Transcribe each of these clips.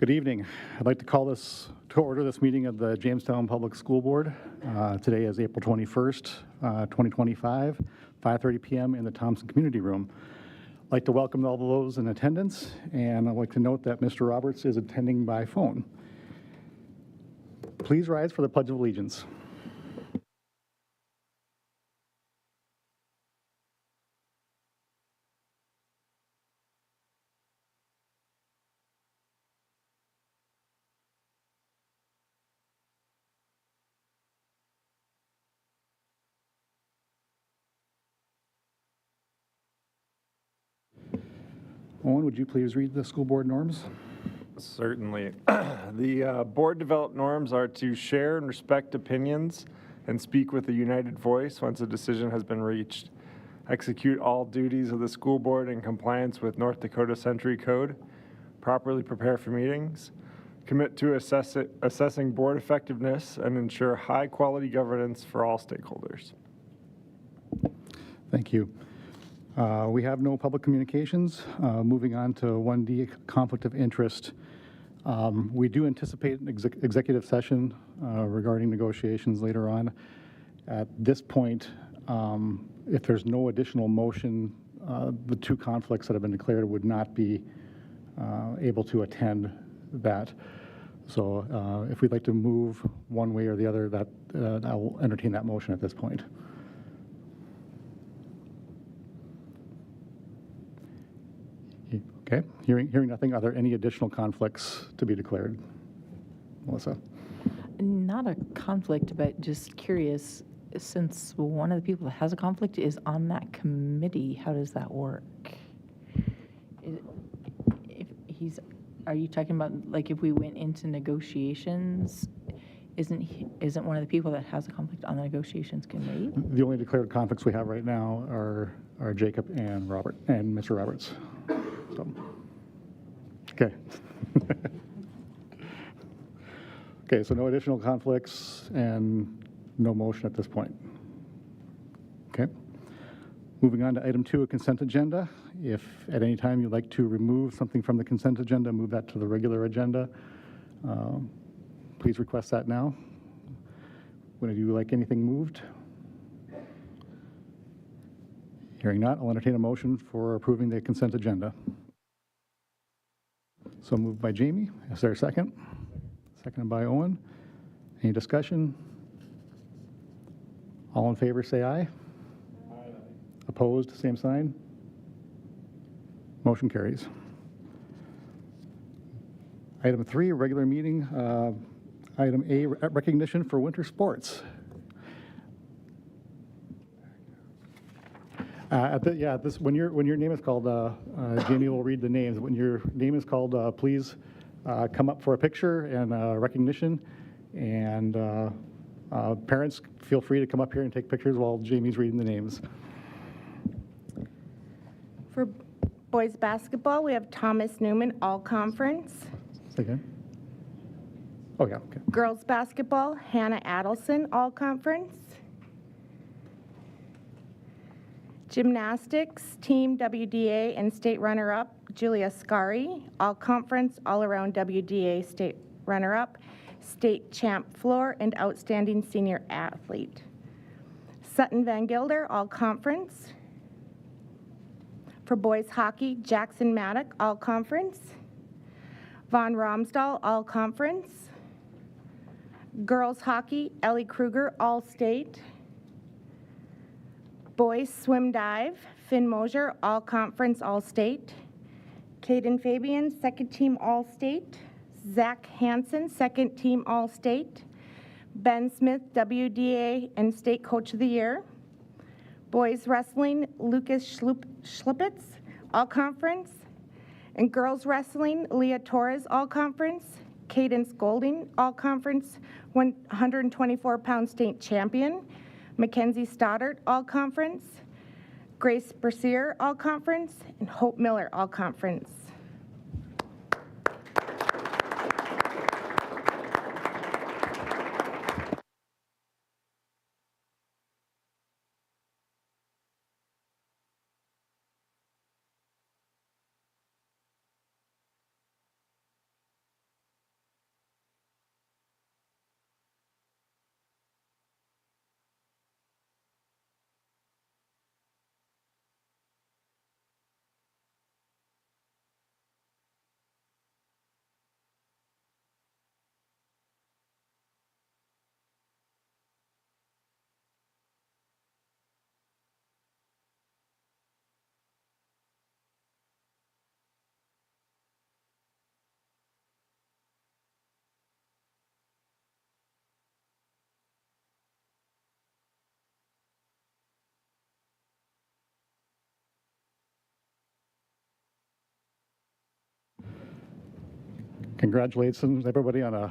Good evening. I'd like to call this to order this meeting of the Jamestown Public School Board. Today is April 21st, 2025, 5:30 p.m. in the Thompson Community Room. I'd like to welcome all of those in attendance, and I'd like to note that Mr. Roberts is attending by phone. Please rise for the Pledge of Allegiance. Owen, would you please read the school board norms? Certainly. The board developed norms are to share and respect opinions and speak with a united voice once a decision has been reached. Execute all duties of the school board in compliance with North Dakota Century Code. Properly prepare for meetings. Commit to assessing board effectiveness and ensure high quality governance for all stakeholders. Thank you. We have no public communications. Moving on to 1D, conflict of interest. We do anticipate an executive session regarding negotiations later on. At this point, if there's no additional motion, the two conflicts that have been declared would not be able to attend that. So if we'd like to move one way or the other, that I'll entertain that motion at this point. Okay, hearing nothing, are there any additional conflicts to be declared? Melissa? Not a conflict, but just curious, since one of the people that has a conflict is on that committee, how does that work? Are you talking about, like, if we went into negotiations, isn't one of the people that has a conflict on the negotiations committee? The only declared conflicts we have right now are Jacob and Robert, and Mr. Roberts. So, okay. Okay, so no additional conflicts and no motion at this point. Okay. Moving on to item 2, a consent agenda. If at any time you'd like to remove something from the consent agenda, move that to the regular agenda. Please request that now. Would you like anything moved? Hearing not, I'll entertain a motion for approving the consent agenda. So moved by Jamie. Is there a second? Seconded by Owen. Any discussion? All in favor say aye. Aye. Opposed, same sign. Motion carries. Item 3, regular meeting. Item A, recognition for winter sports. When your name is called, Jamie will read the names. When your name is called, please come up for a picture and recognition. And parents, feel free to come up here and take pictures while Jamie's reading the names. For boys basketball, we have Thomas Newman, all conference. Say again. Oh yeah. Okay. Girls basketball, Hannah Adelson, all conference. Gymnastics, Team WDA and state runner-up, Julia Scari, all conference, all-around WDA state runner-up, state champ floor, and outstanding senior athlete. Sutton Van Gilder, all conference. For boys hockey, Jackson Maddock, all conference. Von Romsdahl, all conference. Girls hockey, Ellie Kruger, all state. Boys swim dive, Finn Mosier, all conference, all state. Caden Fabian, second team all state. Zach Hansen, second team all state. Ben Smith, WDA and state coach of the year. Boys wrestling, Lucas Schlipitz, all conference. And girls wrestling, Leah Torres, all conference. Cadence Golding, all conference, 124-pound state champion. Mackenzie Stoddard, all conference. Grace Bercier, all conference. And Hope Miller, all conference. Congratulations, everybody, on a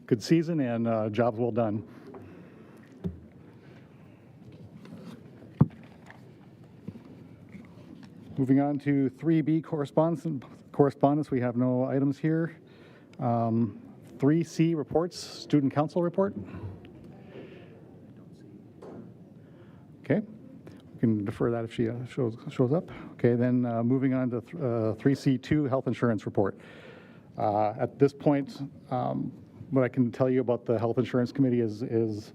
good season and jobs well done. Moving on to 3B correspondence, we have no items here. 3C reports, student council report. Okay, we can defer that if she shows up. Okay, then moving on to 3C2 health insurance report. At this point, what I can tell you about the health insurance committee is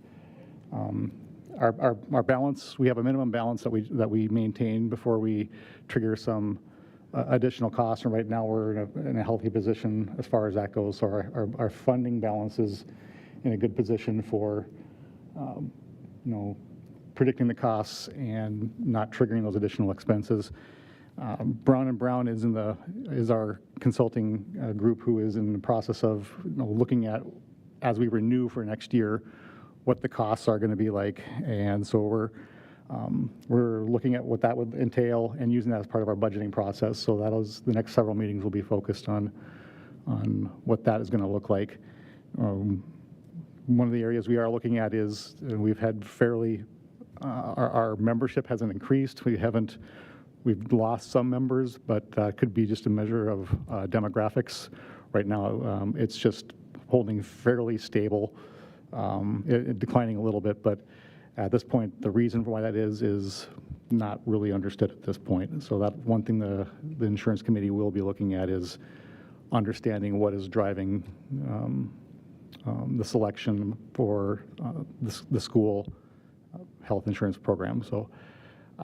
our balance. We have a minimum balance that we maintain before we trigger some additional costs, and right now we're in a healthy position as far as that goes. So our funding balance is in a good position for predicting the costs and not triggering those additional expenses. Brown & Brown is our consulting group who is in the process of looking at, as we renew for next year, what the costs are going to be like. And so we're looking at what that would entail and using that as part of our budgeting process. So the next several meetings will be focused on what that is going to look like. One of the areas we are looking at is we've had our membership hasn't increased. We've lost some members, but could be just a measure of demographics. Right now, it's just holding fairly stable, declining a little bit, but at this point, the reason for why that is not really understood at this point. So that one thing the insurance committee will be looking at is understanding what is driving the selection for the school health insurance program. So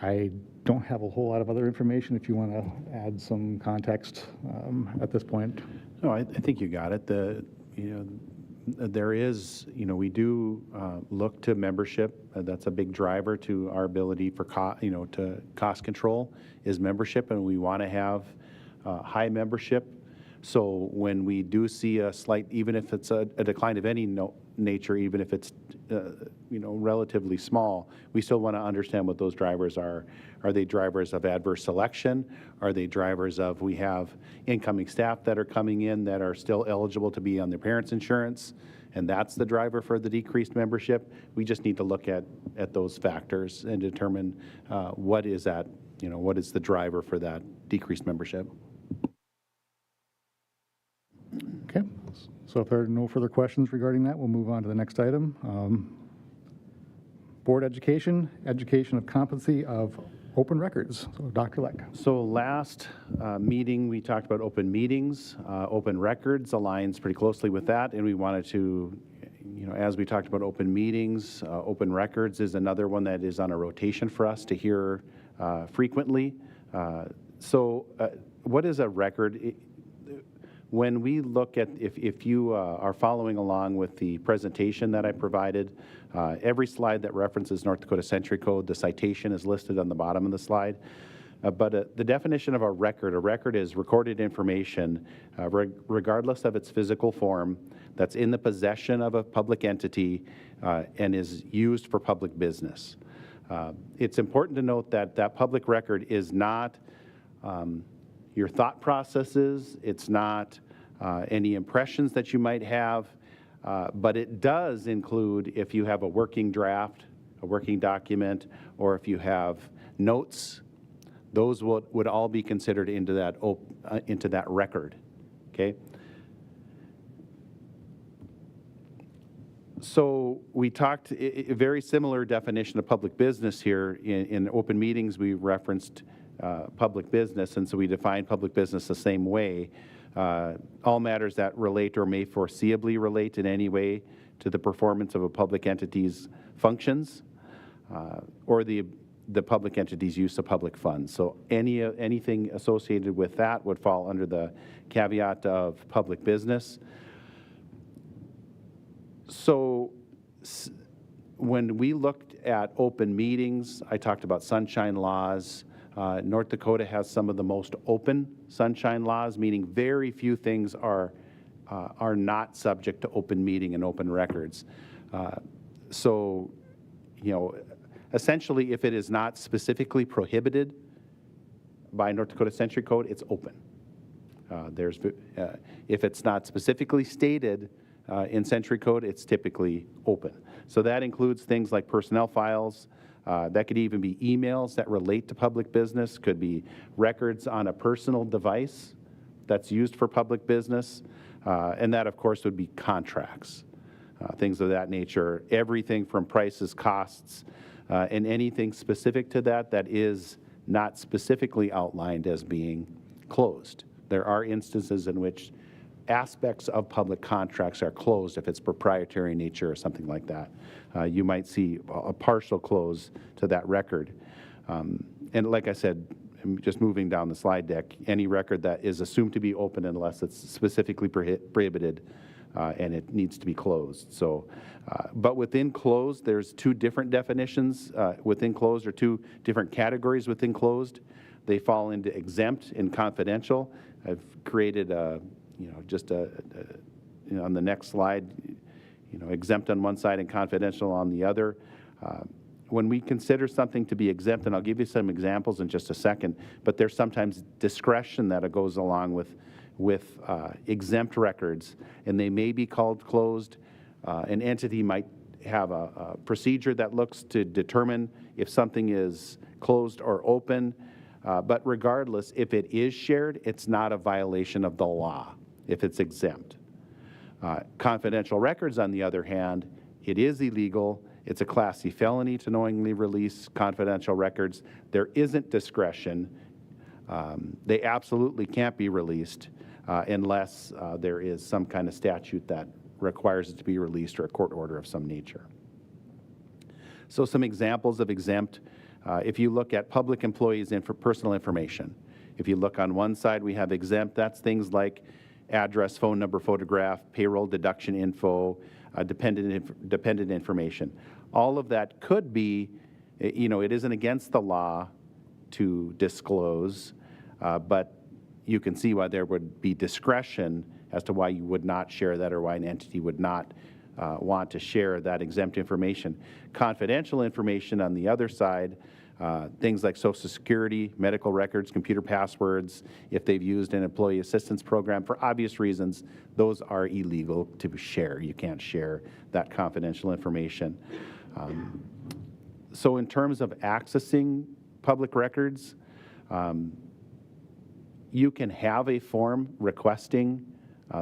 I don't have a whole lot of other information if you want to add some context at this point. No, I think you got it. There is, we do look to membership. That's a big driver to our ability for to cost control is membership, and we want to have high membership. So when we do see a slight, even if it's a decline of any nature, even if it's relatively small, we still want to understand what those drivers are. Are they drivers of adverse selection? Are they drivers of we have incoming staff that are coming in that are still eligible to be on their parents' insurance, and that's the driver for the decreased membership? We just need to look at those factors and determine what is that, what is the driver for that decreased membership. Okay, so if there are no further questions regarding that, we'll move on to the next item. Board education of competency of open records. So Dr. Leck. So last meeting, we talked about open meetings. Open records aligns pretty closely with that, and we wanted to, as we talked about open meetings, open records is another one that is on a rotation for us to hear frequently. So what is a record? When we look at, if you are following along with the presentation that I provided, every slide that references North Dakota Century Code, the citation is listed on the bottom of the slide. But the definition of a record is recorded information, regardless of its physical form, that's in the possession of a public entity and is used for public business. It's important to note that that public record is not your thought processes, it's not any impressions that you might have, but it does include if you have a working draft, a working document, or if you have notes, those would all be considered into that record, okay? So we talked a very similar definition of public business here. In open meetings, we referenced public business, and so we define public business the same way. All matters that relate or may foreseeably relate in any way to the performance of a public entity's functions or the public entity's use of public funds. So anything associated with that would fall under the caveat of public business. So when we looked at open meetings, I talked about sunshine laws. North Dakota has some of the most open sunshine laws, meaning very few things are not subject to open meeting and open records. So, essentially, if it is not specifically prohibited by North Dakota Century Code, it's open. If it's not specifically stated in Century Code, it's typically open. So that includes things like personnel files. That could even be emails that relate to public business, could be records on a personal device that's used for public business, and that, of course, would be contracts, things of that nature, everything from prices, costs, and anything specific to that that is not specifically outlined as being closed. There are instances in which aspects of public contracts are closed if it's proprietary in nature or something like that. You might see a partial close to that record. And like I said, just moving down the slide deck, any record that is assumed to be open unless it's specifically prohibited and it needs to be closed. So, but within closed, there's two different definitions within closed, or two different categories within closed. They fall into exempt and confidential. I've created a, on the next slide, exempt on one side and confidential on the other. When we consider something to be exempt, and I'll give you some examples in just a second, but there's sometimes discretion that goes along with exempt records, and they may be called closed. An entity might have a procedure that looks to determine if something is closed or open, but regardless, if it is shared, it's not a violation of the law if it's exempt. Confidential records, on the other hand, it is illegal. It's a Class C felony to knowingly release confidential records. There isn't discretion. They absolutely can't be released unless there is some kind of statute that requires it to be released or a court order of some nature. So some examples of exempt, if you look at public employees' personal information, if you look on one side, we have exempt. That's things like address, phone number, photograph, payroll deduction info, dependent information. All of that could be, it isn't against the law to disclose, but you can see why there would be discretion as to why you would not share that or why an entity would not want to share that exempt information. Confidential information on the other side, things like Social Security, medical records, computer passwords, if they've used an employee assistance program, for obvious reasons, those are illegal to share. You can't share that confidential information. So in terms of accessing public records, you can have a form requesting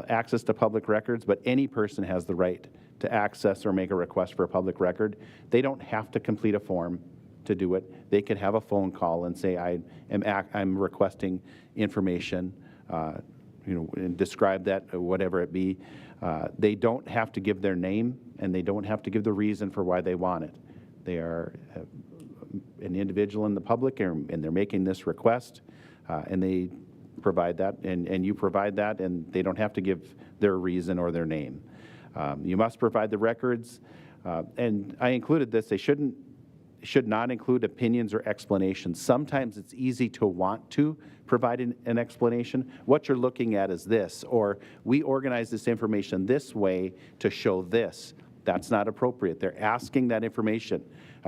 access to public records, but any person has the right to access or make a request for a public record. They don't have to complete a form to do it. They could have a phone call and say, I'm requesting information, and describe that, whatever it be. They don't have to give their name, and they don't have to give the reason for why they want it. They are an individual in the public, and they're making this request, and they provide that, and you provide that, and they don't have to give their reason or their name. You must provide the records, and I included this. They should not include opinions or explanations. Sometimes it's easy to want to provide an explanation. What you're looking at is this, or we organize this information this way to show this. That's not appropriate. They're asking that information.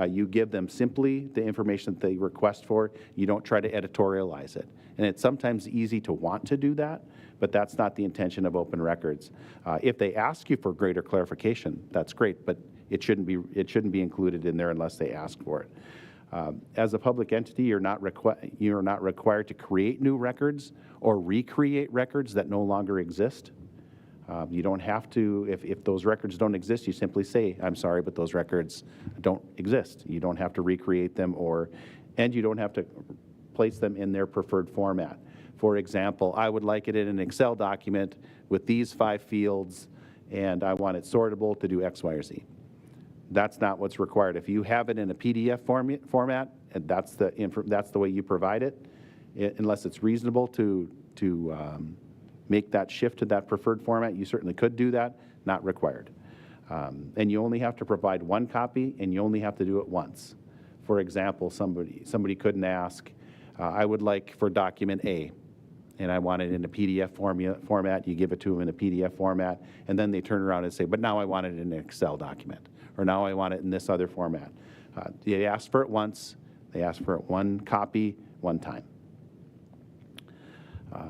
You give them simply the information that they request for. You don't try to editorialize it. And it's sometimes easy to want to do that, but that's not the intention of open records. If they ask you for greater clarification, that's great, but it shouldn't be included in there unless they ask for it. As a public entity, you're not required to create new records or recreate records that no longer exist. You don't have to, if those records don't exist, you simply say, I'm sorry, but those records don't exist. You don't have to recreate them, and you don't have to place them in their preferred format. For example, I would like it in an Excel document with these 5 fields, and I want it sortable to do X, Y, or Z. That's not what's required. If you have it in a PDF format, and that's the way you provide it, unless it's reasonable to make that shift to that preferred format, you certainly could do that, not required. And you only have to provide one copy, and you only have to do it once. For example, somebody couldn't ask, I would like for document A, and I want it in a PDF format. You give it to them in a PDF format, and then they turn around and say, but now I want it in an Excel document, or now I want it in this other format. They ask for it once. They ask for it one copy, one time.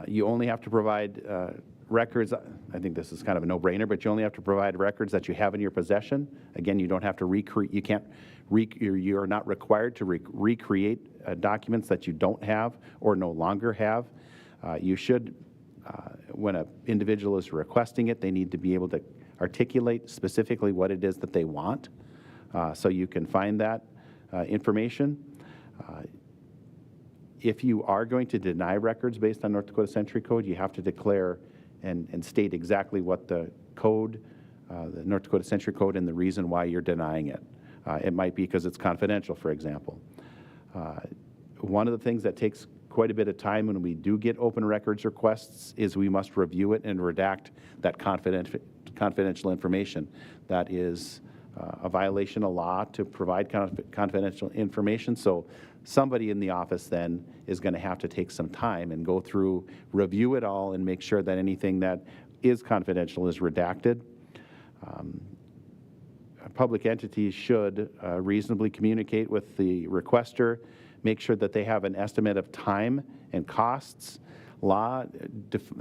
You only have to provide records. I think this is kind of a no-brainer, but you only have to provide records that you have in your possession. Again, you don't have to recreate. You can't. You are not required to recreate documents that you don't have or no longer have. You should, when an individual is requesting it, they need to be able to articulate specifically what it is that they want, so you can find that information. If you are going to deny records based on North Dakota Century Code, you have to declare and state exactly what the code, the North Dakota Century Code, and the reason why you're denying it. It might be because it's confidential, for example. One of the things that takes quite a bit of time when we do get open records requests is we must review it and redact that confidential information. That is a violation of law to provide confidential information. So somebody in the office then is going to have to take some time and go through, review it all, and make sure that anything that is confidential is redacted. Public entities should reasonably communicate with the requester, make sure that they have an estimate of time and costs. Law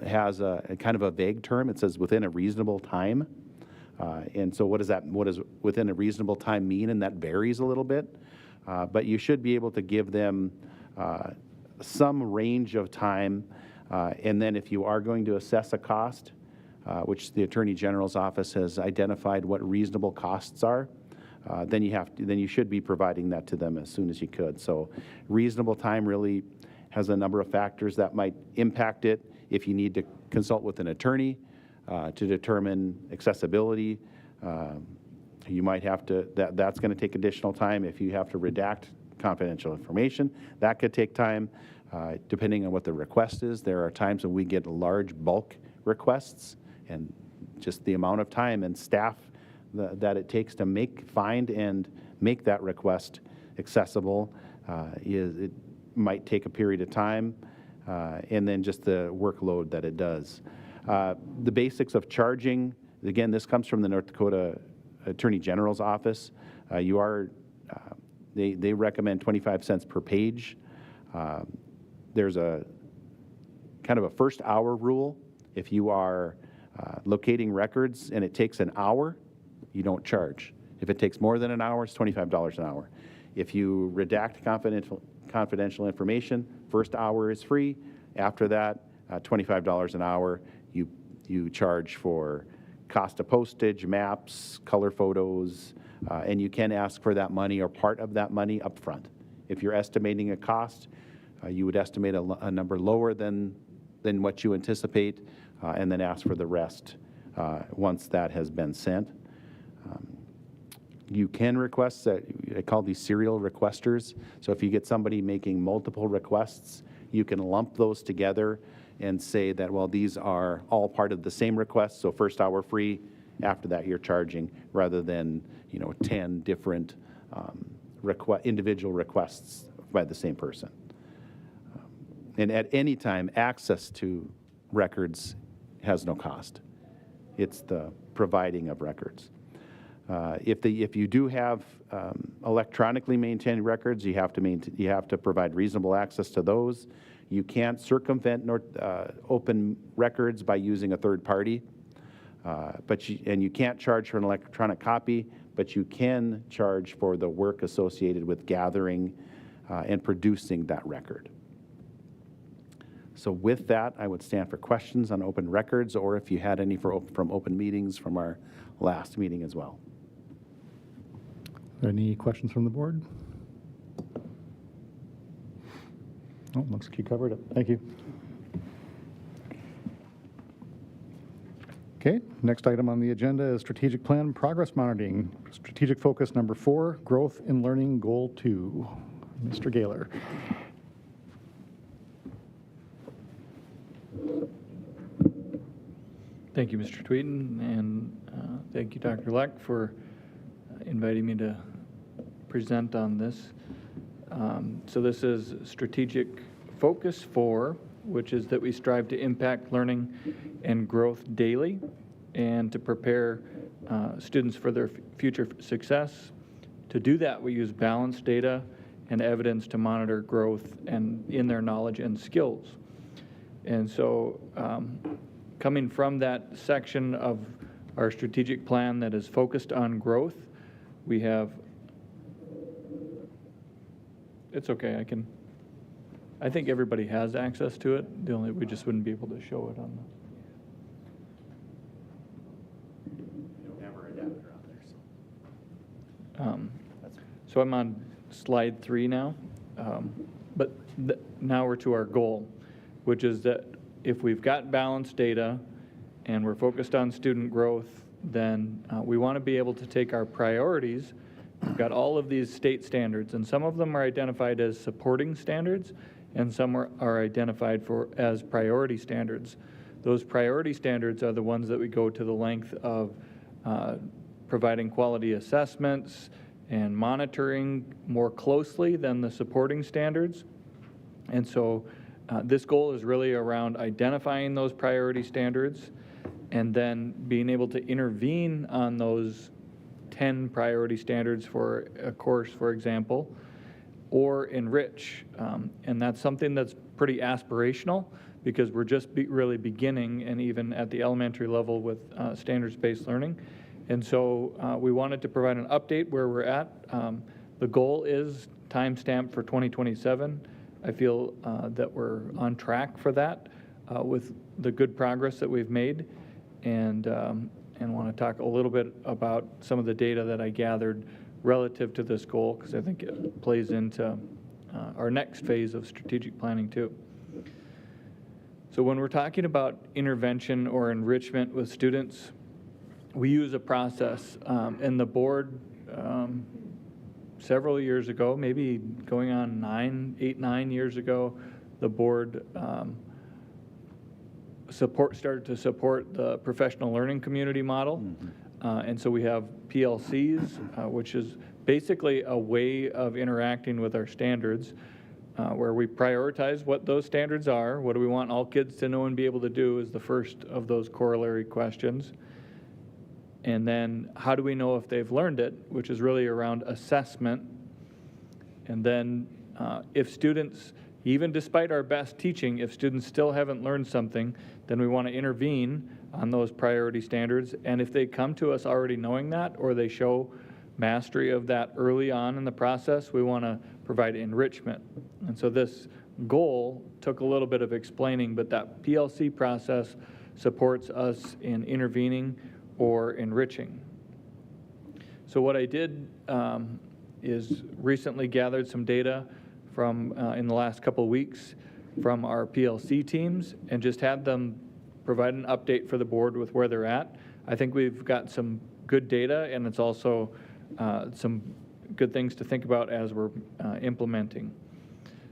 has a kind of a vague term. It says within a reasonable time. And so what does within a reasonable time mean? And that varies a little bit. But you should be able to give them some range of time. And then if you are going to assess a cost, which the Attorney General's office has identified what reasonable costs are, then you should be providing that to them as soon as you could. So reasonable time really has a number of factors that might impact it. If you need to consult with an attorney to determine accessibility, you might have to, that's going to take additional time. If you have to redact confidential information, that could take time. Depending on what the request is, there are times when we get large bulk requests, and just the amount of time and staff that it takes to find and make that request accessible it might take a period of time, and then just the workload that it does. The basics of charging, again, this comes from the North Dakota Attorney General's office. They recommend 25 cents per page. There's a kind of a first hour rule. If you are locating records and it takes an hour, you don't charge. If it takes more than an hour, it's $25 an hour. If you redact confidential information, first hour is free. After that, $25 an hour. You charge for cost of postage, maps, color photos, and you can ask for that money or part of that money up front. If you're estimating a cost, you would estimate a number lower than what you anticipate, and then ask for the rest once that has been sent. You can request, I call these serial requesters. So if you get somebody making multiple requests, you can lump those together and say that, well, these are all part of the same request, so first hour free, after that you're charging, rather than 10 different individual requests by the same person. And at any time, access to records has no cost. It's the providing of records. If you do have electronically maintained records, you have to provide reasonable access to those. You can't circumvent open records by using a third party, and you can't charge for an electronic copy, but you can charge for the work associated with gathering and producing that record. So with that, I would stand for questions on open records, or if you had any from open meetings from our last meeting as well. Any questions from the board? Oh, looks like you covered it. Thank you. Okay, next item on the agenda is strategic plan progress monitoring. Strategic focus number 4, growth in learning goal 2. Mr. Gaylor. Thank you, Mr. Tweeden, and thank you, Dr. Leck, for inviting me to present on this. So this is strategic focus 4, which is that we strive to impact learning and growth daily and to prepare students for their future success. To do that, we use balanced data and evidence to monitor growth and in their knowledge and skills. And so coming from that section of our strategic plan that is focused on growth, we have, it's okay, I think everybody has access to it. We just wouldn't be able to show it on We don't have our adapter on there, so. so I'm on slide 3 now. But now we're to our goal, which is that if we've got balanced data and we're focused on student growth, then we want to be able to take our priorities. We've got all of these state standards, and some of them are identified as supporting standards, and some are identified as priority standards. Those priority standards are the ones that we go to the length of providing quality assessments and monitoring more closely than the supporting standards. And so this goal is really around identifying those priority standards and then being able to intervene on those 10 priority standards for a course, for example, or enrich. And that's something that's pretty aspirational because we're just really beginning, and even at the elementary level with standards-based learning. And so we wanted to provide an update where we're at. The goal is timestamped for 2027. I feel that we're on track for that with the good progress that we've made, and want to talk a little bit about some of the data that I gathered relative to this goal, because I think it plays into our next phase of strategic planning too. So when we're talking about intervention or enrichment with students, we use a process, and the board several years ago, maybe going on 8, 9 years ago, the board started to support the professional learning community model. And so we have PLCs, which is basically a way of interacting with our standards, where we prioritize what those standards are. What do we want all kids to know and be able to do is the first of those corollary questions. And then how do we know if they've learned it, which is really around assessment. And then if students, even despite our best teaching, if students still haven't learned something, then we want to intervene on those priority standards. And if they come to us already knowing that, or they show mastery of that early on in the process, we want to provide enrichment. And so this goal took a little bit of explaining, but that PLC process supports us in intervening or enriching. So what I did is recently gathered some data from in the last couple of weeks from our PLC teams and just had them provide an update for the board with where they're at. I think we've got some good data, and it's also some good things to think about as we're implementing.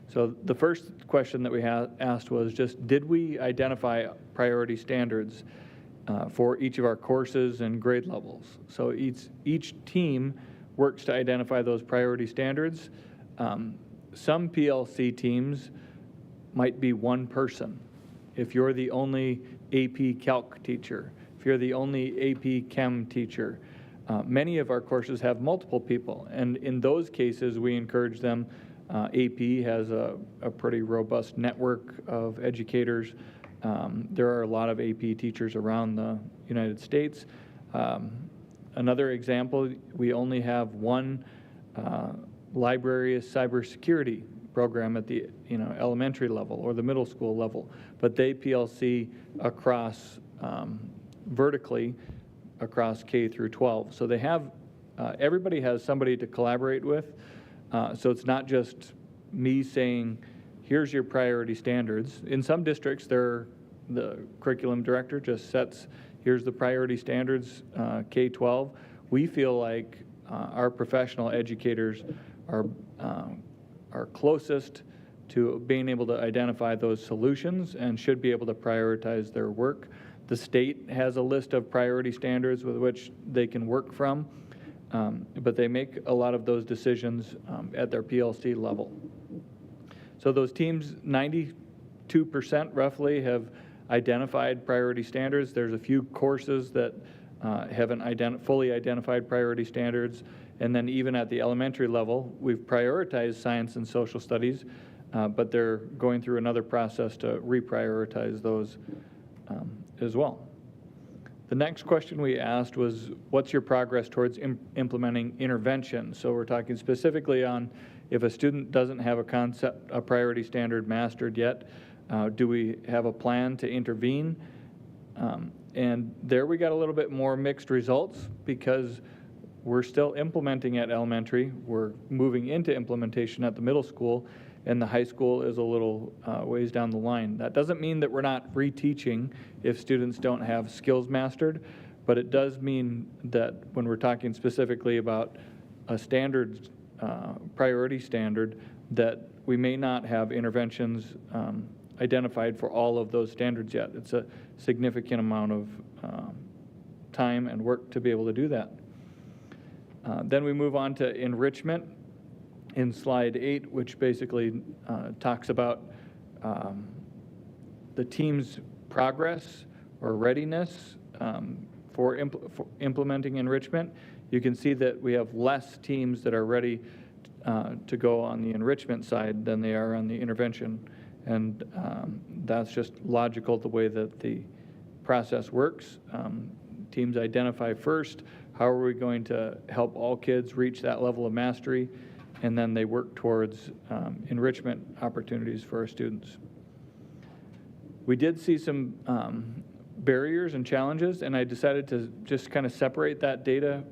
So the first question that we asked was just, did we identify priority standards for each of our courses and grade levels? So each team works to identify those priority standards. Some PLC teams might be one person. If you're the only AP Calc teacher, if you're the only AP Chem teacher, many of our courses have multiple people, and in those cases we encourage them. AP has a pretty robust network of educators. There are a lot of AP teachers around the United States. Another example, we only have one library cybersecurity program at the elementary level or the middle school level, but they PLC across vertically across K through 12. So they have everybody has somebody to collaborate with. So it's not just me saying, here's your priority standards. In some districts, the curriculum director just sets, here's the priority standards, K-12. We feel like our professional educators are closest to being able to identify those solutions and should be able to prioritize their work. The state has a list of priority standards with which they can work from, but they make a lot of those decisions at their PLC level. So those teams, 92% roughly, have identified priority standards. There's a few courses that haven't fully identified priority standards. And then even at the elementary level, we've prioritized science and social studies, but they're going through another process to reprioritize those as well. The next question we asked was, what's your progress towards implementing intervention? So we're talking specifically on if a student doesn't have a priority standard mastered yet, do we have a plan to intervene? And there we got a little bit more mixed results because we're still implementing at elementary. We're moving into implementation at the middle school, and the high school is a little ways down the line. That doesn't mean that we're not reteaching if students don't have skills mastered, but it does mean that when we're talking specifically about a standard, priority standard, that we may not have interventions identified for all of those standards yet. It's a significant amount of time and work to be able to do that. Then we move on to enrichment in slide 8, which basically talks about the team's progress or readiness for implementing enrichment. You can see that we have less teams that are ready to go on the enrichment side than they are on the intervention. And that's just logical the way that the process works. Teams identify first, how are we going to help all kids reach that level of mastery, and then they work towards enrichment opportunities for our students. We did see some barriers and challenges, and I decided to just kind of separate that data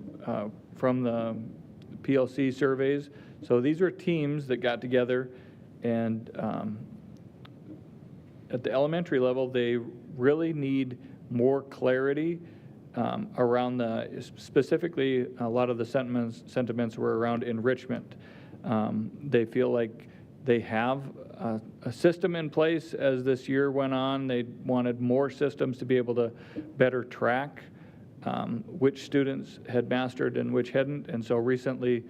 from the PLC surveys. So these were teams that got together, and at the elementary level, they really need more clarity around specifically a lot of the sentiments were around enrichment. They feel like they have a system in place as this year went on. They wanted more systems to be able to better track which students had mastered and which hadn't. And so recently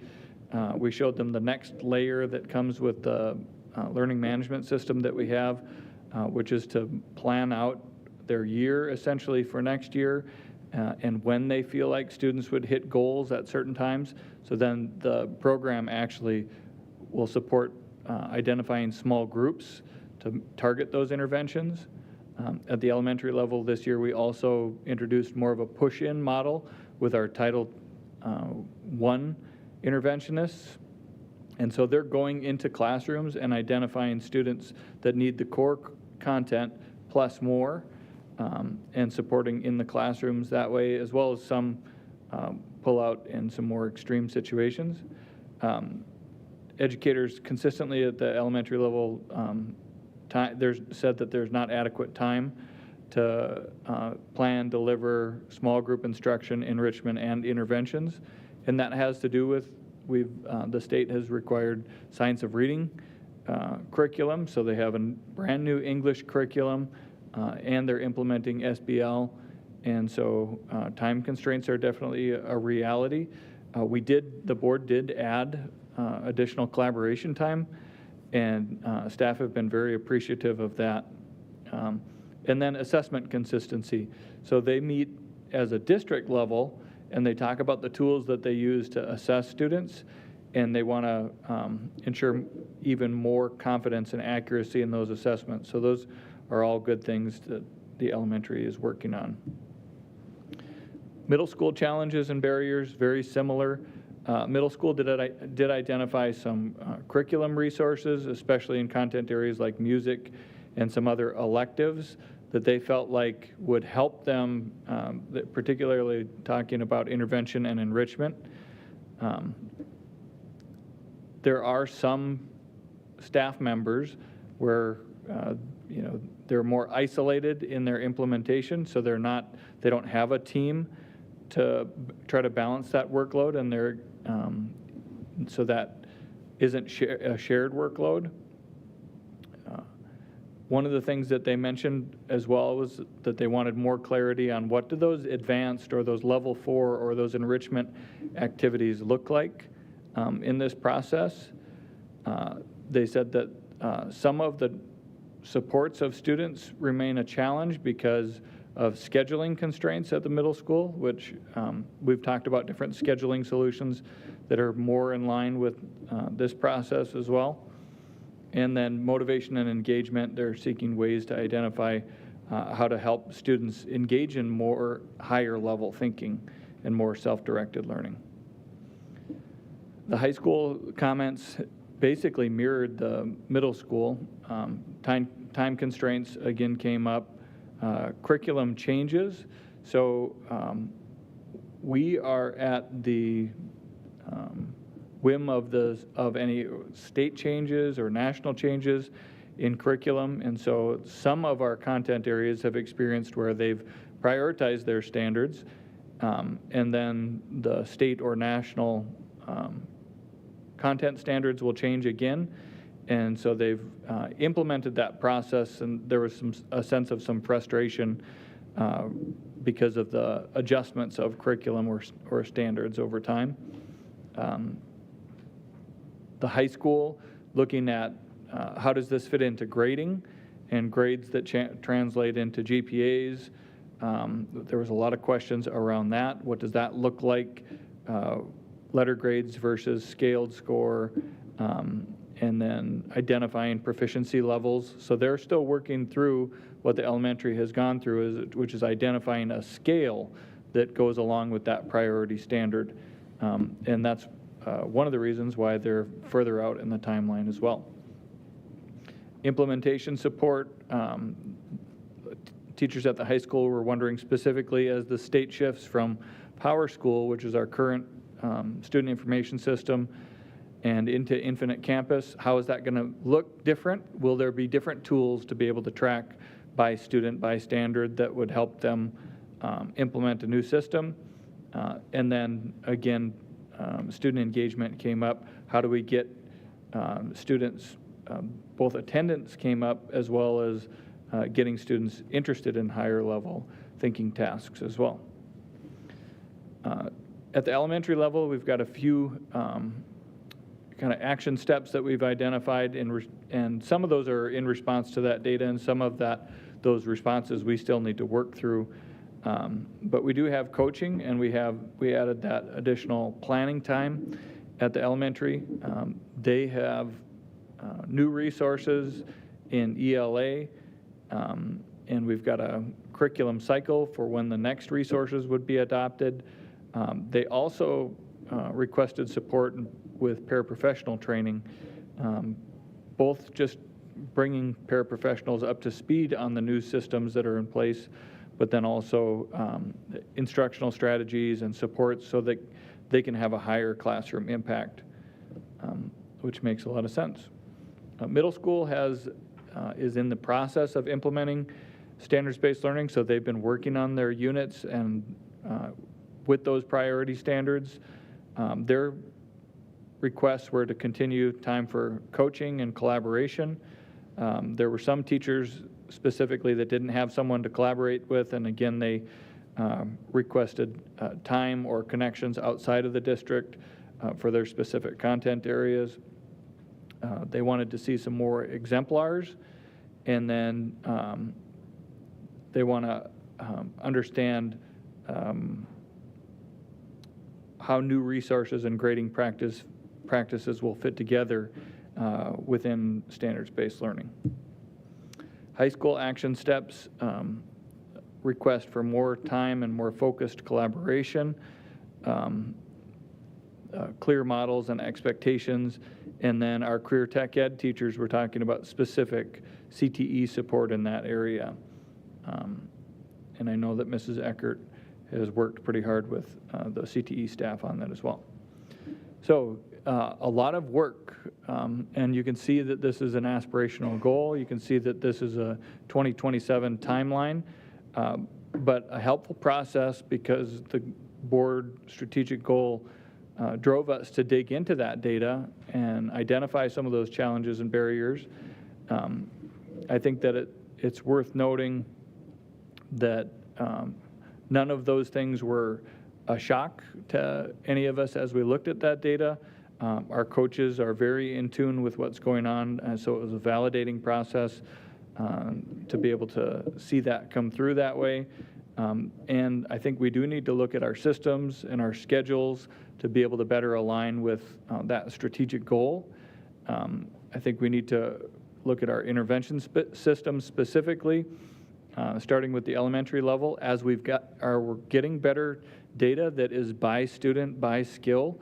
we showed them the next layer that comes with the learning management system that we have, which is to plan out their year essentially for next year and when they feel like students would hit goals at certain times. So then the program actually will support identifying small groups to target those interventions. At the elementary level this year, we also introduced more of a push-in model with our Title I interventionists. And so they're going into classrooms and identifying students that need the core content plus more, and supporting in the classrooms that way, as well as some pull out in some more extreme situations. Educators consistently at the elementary level said that there's not adequate time to plan, deliver small group instruction, enrichment, and interventions. And that has to do with the state has required science of reading curriculum, so they have a brand new English curriculum, and they're implementing SBL, and so time constraints are definitely a reality. The board did add additional collaboration time, and staff have been very appreciative of that. And then assessment consistency. So they meet as a district level, and they talk about the tools that they use to assess students, and they want to ensure even more confidence and accuracy in those assessments. So those are all good things that the elementary is working on. Middle school challenges and barriers, very similar. Middle school did identify some curriculum resources, especially in content areas like music and some other electives that they felt like would help them, particularly talking about intervention and enrichment. There are some staff members where they're more isolated in their implementation, so they don't have a team to try to balance that workload, and so that isn't a shared workload. One of the things that they mentioned as well was that they wanted more clarity on what do those advanced or those level 4 or those enrichment activities look like in this process. They said that some of the supports of students remain a challenge because of scheduling constraints at the middle school, which we've talked about different scheduling solutions that are more in line with this process as well. And then motivation and engagement, they're seeking ways to identify how to help students engage in more higher level thinking and more self-directed learning. The high school comments basically mirrored the middle school. Time constraints again came up. Curriculum changes. So we are at the whim of any state changes or national changes in curriculum, and so some of our content areas have experienced where they've prioritized their standards, and then the state or national content standards will change again, and so they've implemented that process, and there was a sense of some frustration because of the adjustments of curriculum or standards over time. The high school, looking at how does this fit into grading and grades that translate into GPAs. There was a lot of questions around that. What does that look like? Letter grades versus scaled score, and then identifying proficiency levels. So they're still working through what the elementary has gone through, which is identifying a scale that goes along with that priority standard. And that's one of the reasons why they're further out in the timeline as well. Implementation support, teachers at the high school were wondering specifically as the state shifts from Power School, which is our current student information system, and into Infinite Campus, how is that going to look different? Will there be different tools to be able to track by student, by standard that would help them implement a new system? And then again, student engagement came up. How do we get students, both attendance came up as well as getting students interested in higher level thinking tasks as well. At the elementary level, we've got a few kind of action steps that we've identified, and some of those are in response to that data, and some of those responses we still need to work through. But we do have coaching, and we added that additional planning time at the elementary. They have new resources in ELA, and we've got a curriculum cycle for when the next resources would be adopted. They also requested support with paraprofessional training, both just bringing paraprofessionals up to speed on the new systems that are in place, but then also instructional strategies and supports so that they can have a higher classroom impact, which makes a lot of sense. Middle school is in the process of implementing standards-based learning, so they've been working on their units and with those priority standards. Their requests were to continue time for coaching and collaboration. There were some teachers specifically that didn't have someone to collaborate with, and again, they requested time or connections outside of the district for their specific content areas. They wanted to see some more exemplars, and then they want to understand how new resources and grading practices will fit together within standards-based learning. High school action steps, request for more time and more focused collaboration, clear models and expectations, and then our career tech ed teachers were talking about specific CTE support in that area. And I know that Mrs. Eckert has worked pretty hard with the CTE staff on that as well. So a lot of work, and you can see that this is an aspirational goal. You can see that this is a 2027 timeline, but a helpful process because the board strategic goal drove us to dig into that data and identify some of those challenges and barriers. I think that it's worth noting that none of those things were a shock to any of us as we looked at that data. Our coaches are very in tune with what's going on, and so it was a validating process to be able to see that come through that way. And I think we do need to look at our systems and our schedules to be able to better align with that strategic goal. I think we need to look at our intervention system specifically, starting with the elementary level. As we're getting better data that is by student, by skill,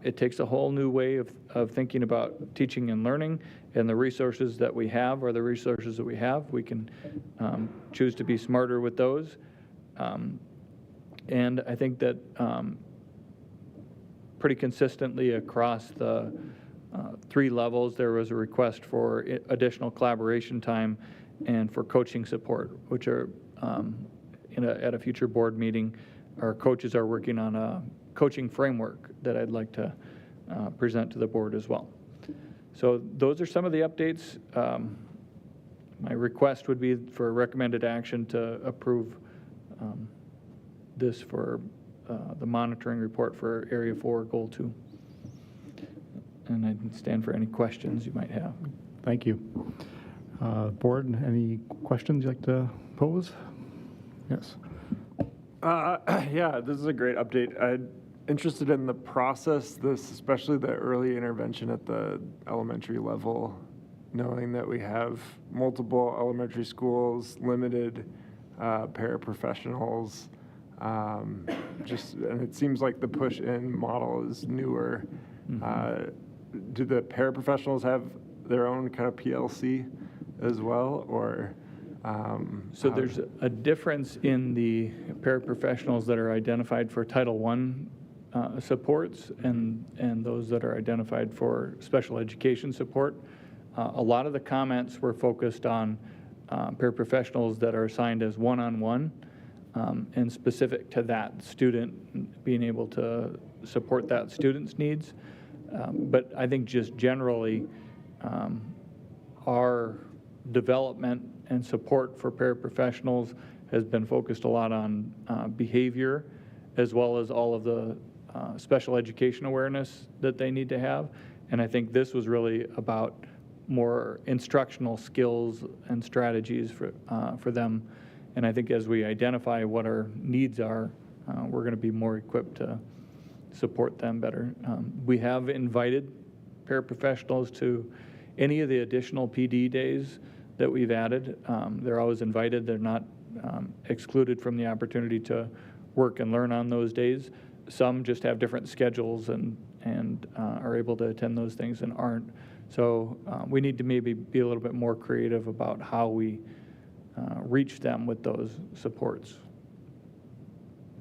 it takes a whole new way of thinking about teaching and learning, and the resources that we have are the resources that we have. We can choose to be smarter with those. And I think that pretty consistently across the 3 levels, there was a request for additional collaboration time and for coaching support, which are at a future board meeting, our coaches are working on a coaching framework that I'd like to present to the board as well. So those are some of the updates. My request would be for recommended action to approve this for the monitoring report for Area 4, Goal 2. And I stand for any questions you might have. Thank you. Board, any questions you'd like to pose? Yes. Yeah, this is a great update. I'm interested in the process, especially the early intervention at the elementary level, knowing that we have multiple elementary schools, limited paraprofessionals, and it seems like the push-in model is newer. Do the paraprofessionals have their own kind of PLC as well, or? So there's a difference in the paraprofessionals that are identified for Title I supports and those that are identified for special education support. A lot of the comments were focused on paraprofessionals that are assigned as one-on-one and specific to that student, being able to support that student's needs. But I think just generally, our development and support for paraprofessionals has been focused a lot on behavior, as well as all of the special education awareness that they need to have. And I think this was really about more instructional skills and strategies for them. And I think as we identify what our needs are, we're going to be more equipped to support them better. We have invited paraprofessionals to any of the additional PD days that we've added. They're always invited. They're not excluded from the opportunity to work and learn on those days. Some just have different schedules and are able to attend those things and aren't. So we need to maybe be a little bit more creative about how we reach them with those supports.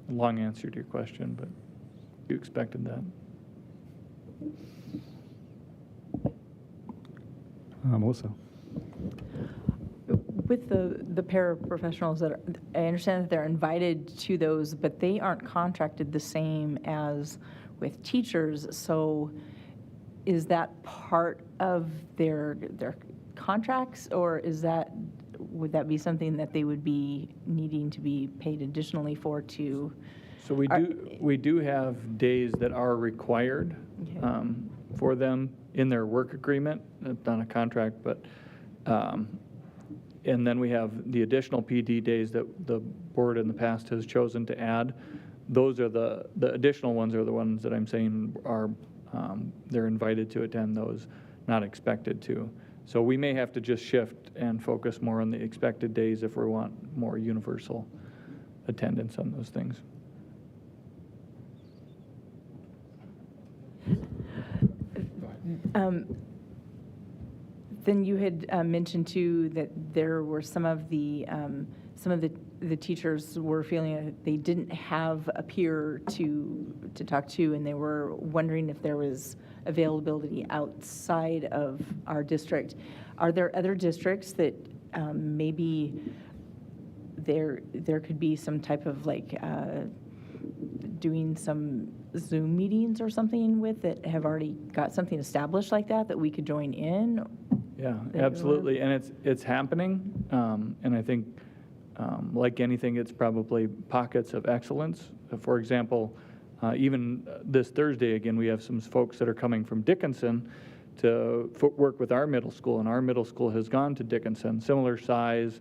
Long answer to your question, but you expected that. Melissa. With the paraprofessionals that I understand that they're invited to those, but they aren't contracted the same as with teachers. So is that part of their contracts, or would that be something that they would be needing to be paid additionally for to? So we do have days that are required for them in their work agreement. It's not a contract, but and then we have the additional PD days that the board in the past has chosen to add. Those are the additional ones are the ones that I'm saying are they're invited to attend those, not expected to. So we may have to just shift and focus more on the expected days if we want more universal attendance on those things. Then you had mentioned too that there were some of the teachers were feeling that they didn't have a peer to talk to, and they were wondering if there was availability outside of our district. Are there other districts that maybe there could be some type of like doing some Zoom meetings or something with that have already got something established like that we could join in? Yeah, absolutely, and it's happening, and I think like anything, it's probably pockets of excellence. For example, even this Thursday, again, we have some folks that are coming from Dickinson to work with our middle school, and our middle school has gone to Dickinson, similar size.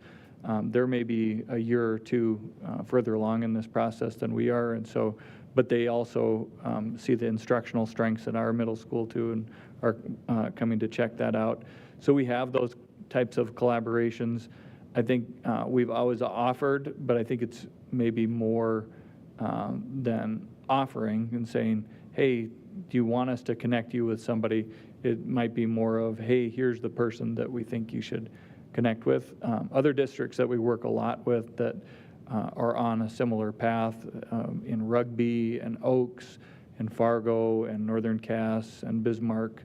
There may be a year or two further along in this process than we are, and so, but they also see the instructional strengths in our middle school too, and are coming to check that out. So we have those types of collaborations. I think we've always offered, but I think it's maybe more than offering and saying, hey, do you want us to connect you with somebody? It might be more of, hey, here's the person that we think you should connect with. Other districts that we work a lot with that are on a similar path in Rugby and Oaks and Fargo and Northern Cass and Bismarck.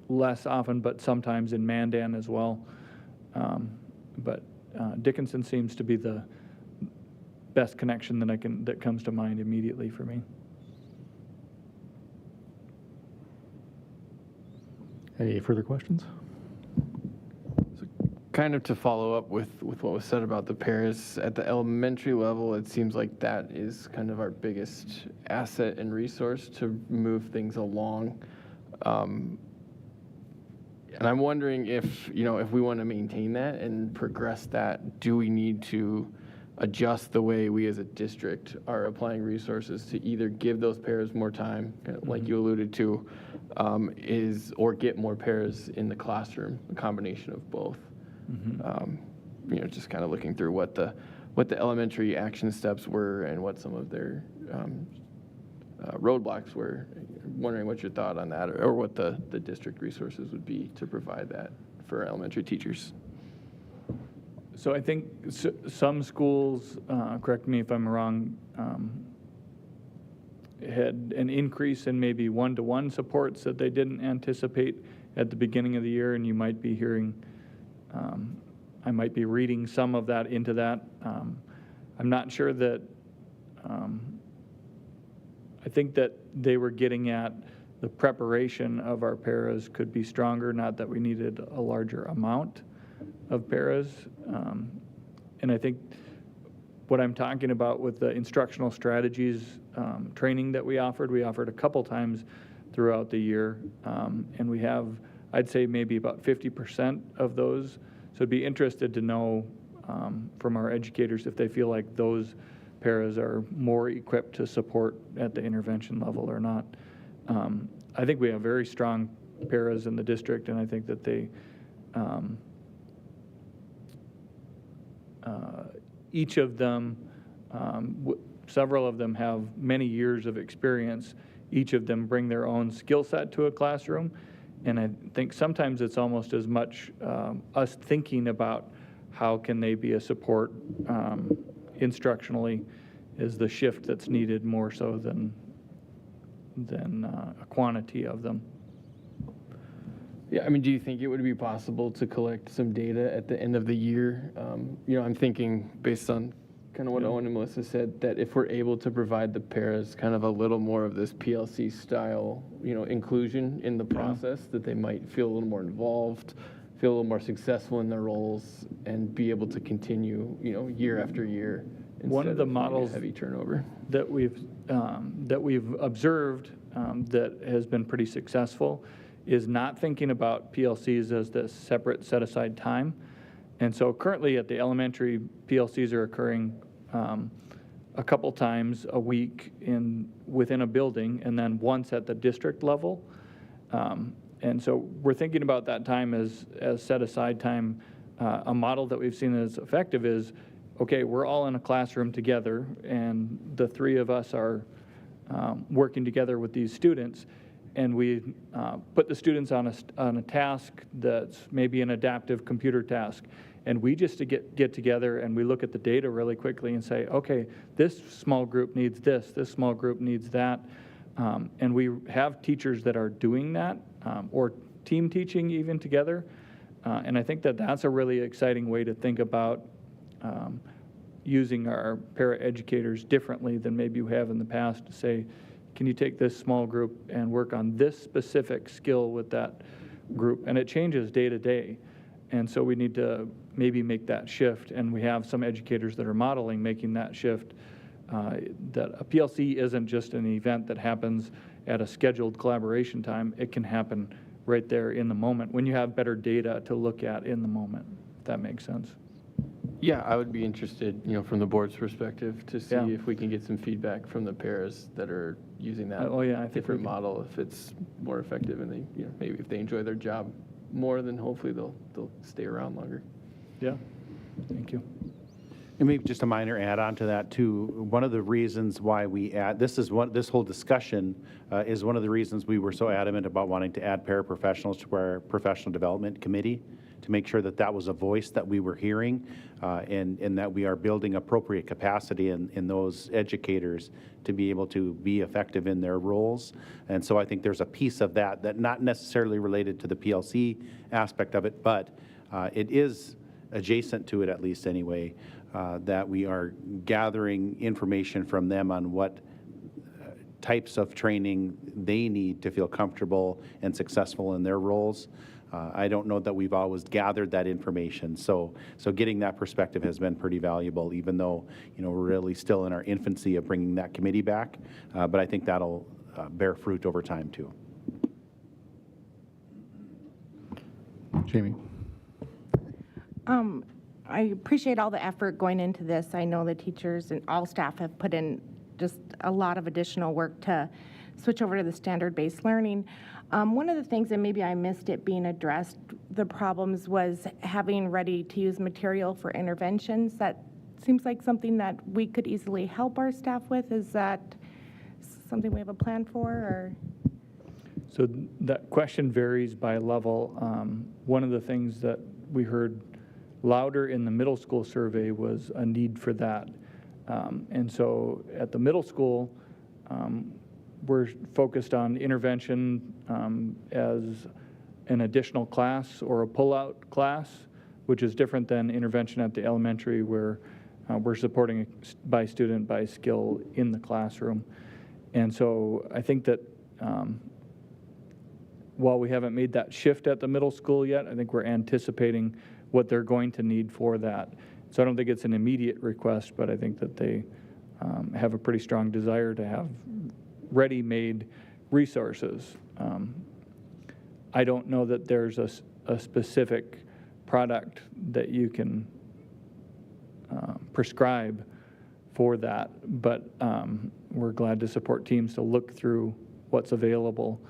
Less often, but sometimes in Mandan as well. But Dickinson seems to be the best connection that comes to mind immediately for me. Any further questions? Kind of to follow up with what was said about the pairs, at the elementary level, it seems like that is kind of our biggest asset and resource to move things along. And I'm wondering if we want to maintain that and progress that, do we need to adjust the way we as a district are applying resources to either give those pairs more time, like you alluded to, or get more pairs in the classroom, a combination of both. Just kind of looking through what the elementary action steps were and what some of their roadblocks were. Wondering what your thought on that, or what the district resources would be to provide that for elementary teachers. So I think some schools, correct me if I'm wrong, had an increase in maybe one-to-one supports that they didn't anticipate at the beginning of the year, and you might be hearing, I might be reading some of that into that. I'm not sure that, I think that they were getting at the preparation of our paras could be stronger, not that we needed a larger amount of paras. And I think what I'm talking about with the instructional strategies training that we offered a couple times throughout the year. And we have, I'd say maybe about 50% of those. So I'd be interested to know from our educators if they feel like those paras are more equipped to support at the intervention level or not. I think we have very strong paras in the district, and I think that they, each of them, several of them have many years of experience. Each of them bring their own skill set to a classroom, and I think sometimes it's almost as much us thinking about how can they be a support instructionally is the shift that's needed more so than a quantity of them. Yeah, I mean, do you think it would be possible to collect some data at the end of the year? I'm thinking based on kind of what Owen and Melissa said, that if we're able to provide the paras kind of a little more of this PLC style, inclusion in the process, that they might feel a little more involved, feel a little more successful in their roles, and be able to continue, year after year. One of the models heavy turnover that we've observed that has been pretty successful is not thinking about PLCs as this separate set-aside time. And so currently at the elementary, PLCs are occurring a couple times a week within a building, and then once at the district level. And so we're thinking about that time as set-aside time. A model that we've seen as effective is, okay, we're all in a classroom together, and the three of us are working together with these students, and we put the students on a task that's maybe an adaptive computer task, and we just get together and we look at the data really quickly and say, okay, this small group needs this small group needs that, and we have teachers that are doing that, or team teaching even together, and I think that that's a really exciting way to think about using our para-educators differently than maybe we have in the past, to say, can you take this small group and work on this specific skill with that group? And it changes day to day. And so we need to maybe make that shift. And we have some educators that are modeling making that shift, that a PLC isn't just an event that happens at a scheduled collaboration time. It can happen right there in the moment when you have better data to look at in the moment, if that makes sense. Yeah, I would be interested, from the board's perspective, to see Yeah. if we can get some feedback from the pairs that are using that Oh, yeah, I think we different can. model, if it's more effective, and they, maybe if they enjoy their job more, then hopefully they'll stay around longer. Yeah, thank you. And maybe just a minor add-on to that too. One of the reasons why we add, this whole discussion is one of the reasons we were so adamant about wanting to add paraprofessionals to our professional development committee, to make sure that that was a voice that we were hearing, and that we are building appropriate capacity in those educators to be able to be effective in their roles. And so I think there's a piece of that not necessarily related to the PLC aspect of it, but it is adjacent to it, at least anyway, that we are gathering information from them on what types of training they need to feel comfortable and successful in their roles. I don't know that we've always gathered that information, so getting that perspective has been pretty valuable, even though we're really still in our infancy of bringing that committee back, but I think that'll bear fruit over time too. Jamie? I appreciate all the effort going into this. I know the teachers and all staff have put in just a lot of additional work to switch over to the standard-based learning. One of the things, and maybe I missed it being addressed, the problems was having ready-to-use material for interventions. That seems like something that we could easily help our staff with. Is that something we have a plan for, or? So that question varies by level. One of the things that we heard louder in the middle school survey was a need for that. And so at the middle school, we're focused on intervention as an additional class or a pull-out class, which is different than intervention at the elementary, where we're supporting by student by skill in the classroom. And so I think that while we haven't made that shift at the middle school yet, I think we're anticipating what they're going to need for that. So I don't think it's an immediate request, but I think that they have a pretty strong desire to have ready-made resources. I don't know that there's a specific product that you can prescribe for that, but we're glad to support teams to look through what's available.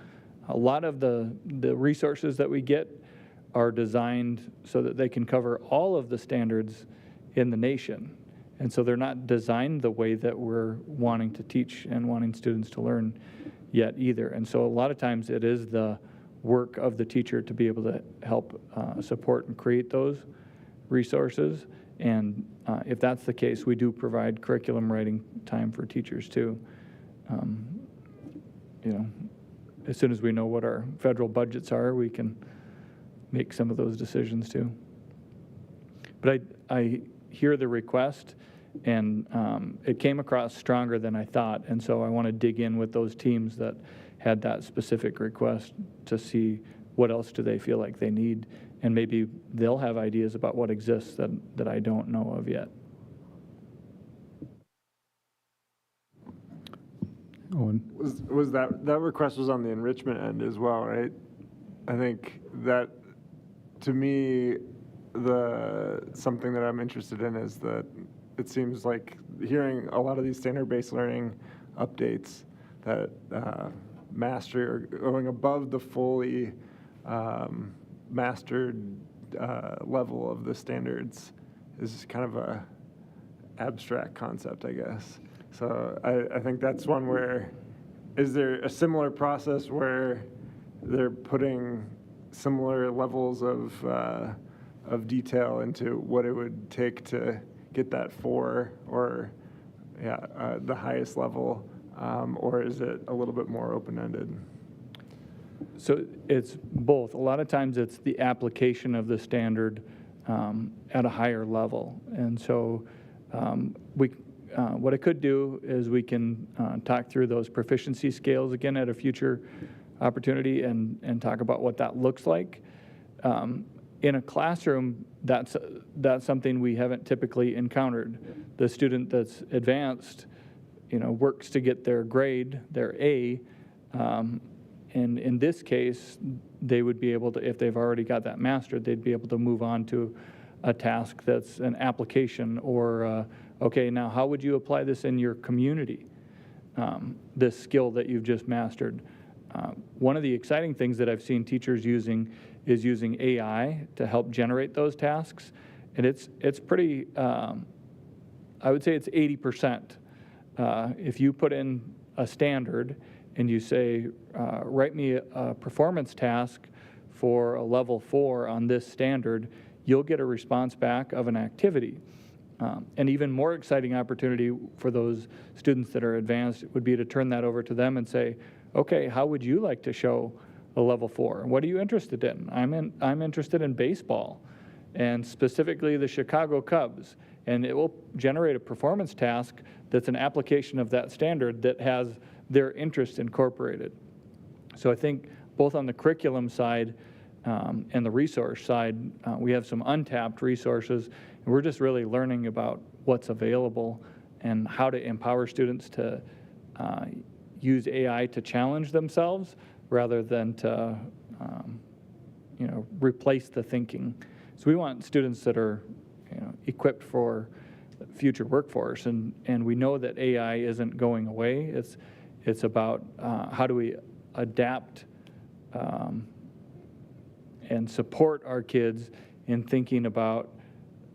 A lot of the resources that we get are designed so that they can cover all of the standards in the nation. And so they're not designed the way that we're wanting to teach and wanting students to learn yet either. And so a lot of times it is the work of the teacher to be able to help support and create those resources. And if that's the case, we do provide curriculum writing time for teachers too. As soon as we know what our federal budgets are, we can make some of those decisions too. But I hear the request, and it came across stronger than I thought, and so I want to dig in with those teams that had that specific request to see what else do they feel like they need, and maybe they'll have ideas about what exists that I don't know of yet. Owen? Was that request was on the enrichment end as well, right? I think that, to me, something that I'm interested in is that it seems like hearing a lot of these standard-based learning updates that mastery or going above the fully mastered level of the standards is kind of a abstract concept, I guess. So I think that's one where, is there a similar process where they're putting similar levels of detail into what it would take to get that 4 or the highest level, or is it a little bit more open-ended? So it's both. A lot of times it's the application of the standard at a higher level. And so what I could do is we can talk through those proficiency scales again at a future opportunity and talk about what that looks like. In a classroom, that's something we haven't typically encountered. The student that's advanced, works to get their grade, their A, and in this case, they would be able to, if they've already got that mastered, they'd be able to move on to a task that's an application, or, okay, now how would you apply this in your community, this skill that you've just mastered? One of the exciting things that I've seen teachers using is using AI to help generate those tasks. And it's pretty, I would say it's 80%. If you put in a standard and you say, write me a performance task for a level 4 on this standard, you'll get a response back of an activity. An even more exciting opportunity for those students that are advanced would be to turn that over to them and say, okay, how would you like to show a level 4? What are you interested in? I'm interested in baseball, and specifically the Chicago Cubs. And it will generate a performance task that's an application of that standard that has their interest incorporated. So I think both on the curriculum side and the resource side, we have some untapped resources, and we're just really learning about what's available and how to empower students to use AI to challenge themselves rather than to replace the thinking. So we want students that are equipped for future workforce, and we know that AI isn't going away. It's about how do we adapt and support our kids in thinking about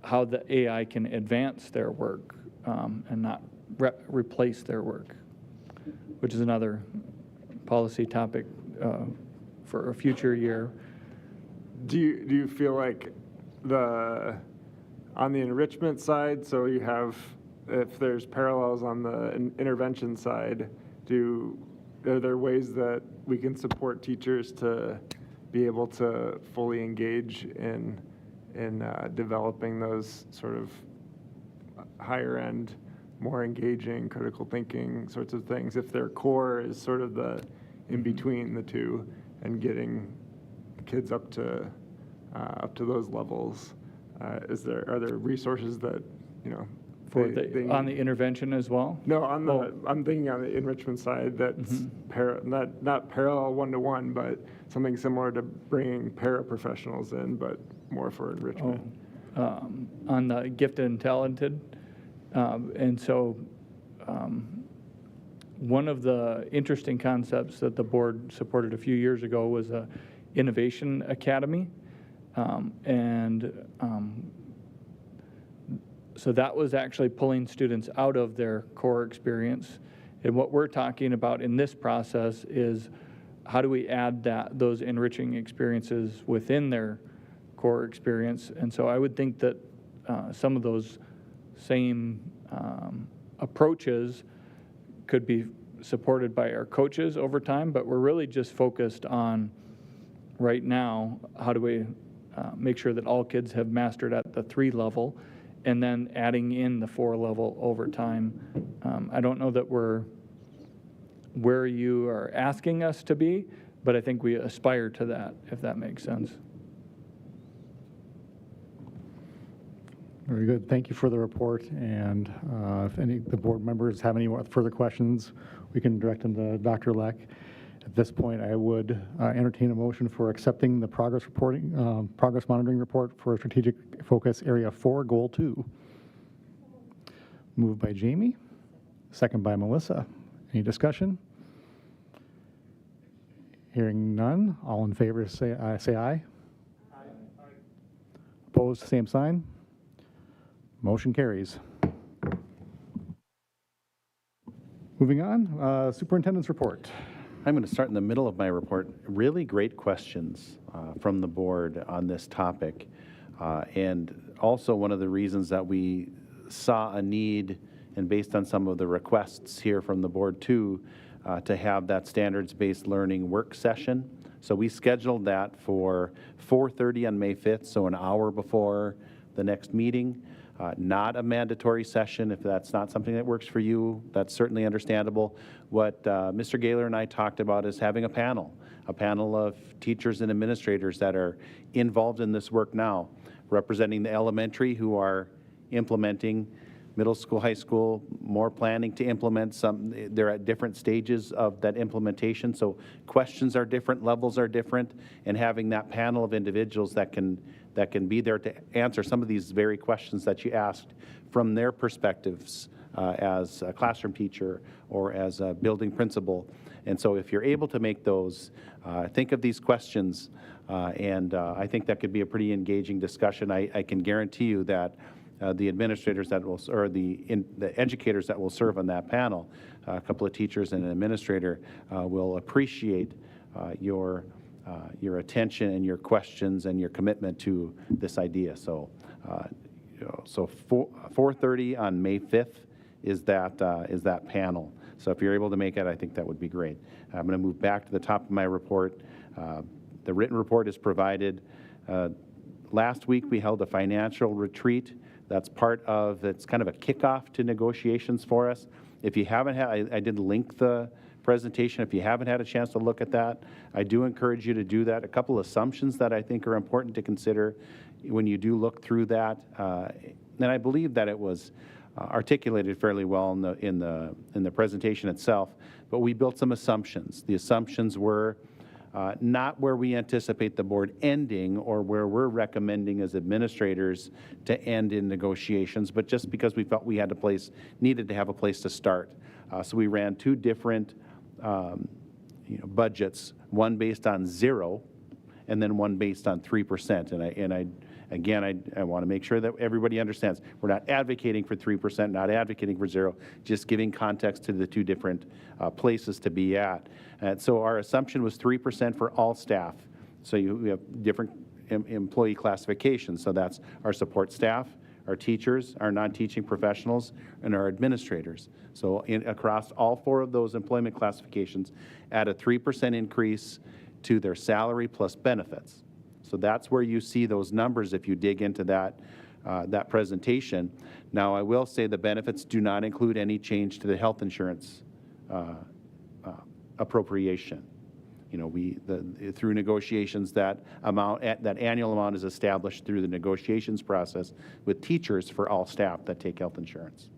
how the AI can advance their work and not replace their work, which is another policy topic for a future year. Do you feel like on the enrichment side, so you have, if there's parallels on the intervention side, are there ways that we can support teachers to be able to fully engage in developing those sort of higher end, more engaging, critical thinking sorts of things, if their core is sort of the in between the two, and getting kids up to those levels? Are there resources that For on the intervention as well? No, I'm thinking on the enrichment side, that's not parallel one-to-one, but something similar to bringing paraprofessionals in, but more for enrichment. On the gifted and talented. And so one of the interesting concepts that the board supported a few years ago was a Innovation Academy. So that was actually pulling students out of their core experience. And what we're talking about in this process is how do we add those enriching experiences within their core experience. And so I would think that some of those same approaches could be supported by our coaches over time, but we're really just focused on right now, how do we make sure that all kids have mastered at the 3 level, and then adding in the 4 level over time. I don't know that we're where you are asking us to be, but I think we aspire to that, if that makes sense. Very good. Thank you for the report. And if the board members have any further questions, we can direct them to Dr. Leck. At this point, I would entertain a motion for accepting the progress monitoring report for strategic focus area 4, goal 2. Moved by Jamie, second by Melissa. Any discussion? Hearing none. All in favor say aye. Aye. Opposed, same sign. Motion carries. Moving on, superintendent's report. I'm going to start in the middle of my report. Really great questions from the board on this topic. And also one of the reasons that we saw a need, and based on some of the requests here from the board too, to have that standards-based learning work session. So we scheduled that for 4:30 on May 5th, so an hour before the next meeting. Not a mandatory session. If that's not something that works for you, that's certainly understandable. What Mr. Gaylor and I talked about is having a panel of teachers and administrators that are involved in this work now, representing the elementary who are implementing, middle school, high school, more planning to implement some. They're at different stages of that implementation, so questions are different, levels are different, and having that panel of individuals that can that can be there to answer some of these very questions that you asked from their perspectives as a classroom teacher or as a building principal. And so if you're able to make those, think of these questions, and I think that could be a pretty engaging discussion. I can guarantee you that the administrators that will, or the educators that will serve on that panel, a couple of teachers and an administrator, will appreciate your attention and your questions and your commitment to this idea. So, so 4:30 on May 5th is that panel. So if you're able to make it, I think that would be great. I'm going to move back to the top of my report. The written report is provided. Last week we held a financial retreat. That's part of, it's kind of a kickoff to negotiations for us. If you haven't had, I did link the presentation. If you haven't had a chance to look at that, I do encourage you to do that. A couple assumptions that I think are important to consider when you do look through that. And I believe that it was articulated fairly well in the presentation itself, but we built some assumptions. The assumptions were not where we anticipate the board ending or where we're recommending as administrators to end in negotiations, but just because we felt we had needed to have a place to start. So we ran two different budgets, one based on 0 and then one based on 3%. Again, I want to make sure that everybody understands we're not advocating for 3%, not advocating for 0, just giving context to the two different places to be at. And so our assumption was 3% for all staff. So we have different employee classifications. So that's our support staff, our teachers, our non-teaching professionals, and our administrators. So across all 4 of those employment classifications, add a 3% increase to their salary plus benefits. So that's where you see those numbers if you dig into that, that presentation. Now, I will say the benefits do not include any change to the health insurance appropriation. You know, through negotiations, that annual amount is established through the negotiations process with teachers for all staff that take health insurance.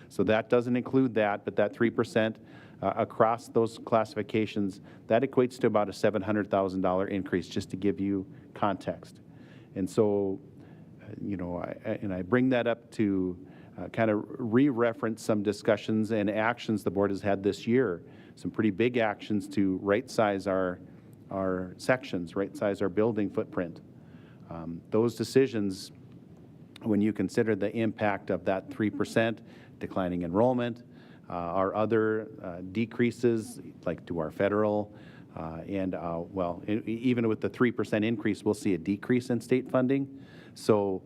So that doesn't include that, but that 3% across those classifications, that equates to about a $700,000 increase, just to give you context. And so, you know, I bring that up to kind of re-reference some discussions and actions the board has had this year, some pretty big actions to right-size our sections, right-size our building footprint. Those decisions, when you consider the impact of that 3%, declining enrollment, our other decreases, like to our federal, and well, even with the 3% increase, we'll see a decrease in state funding. So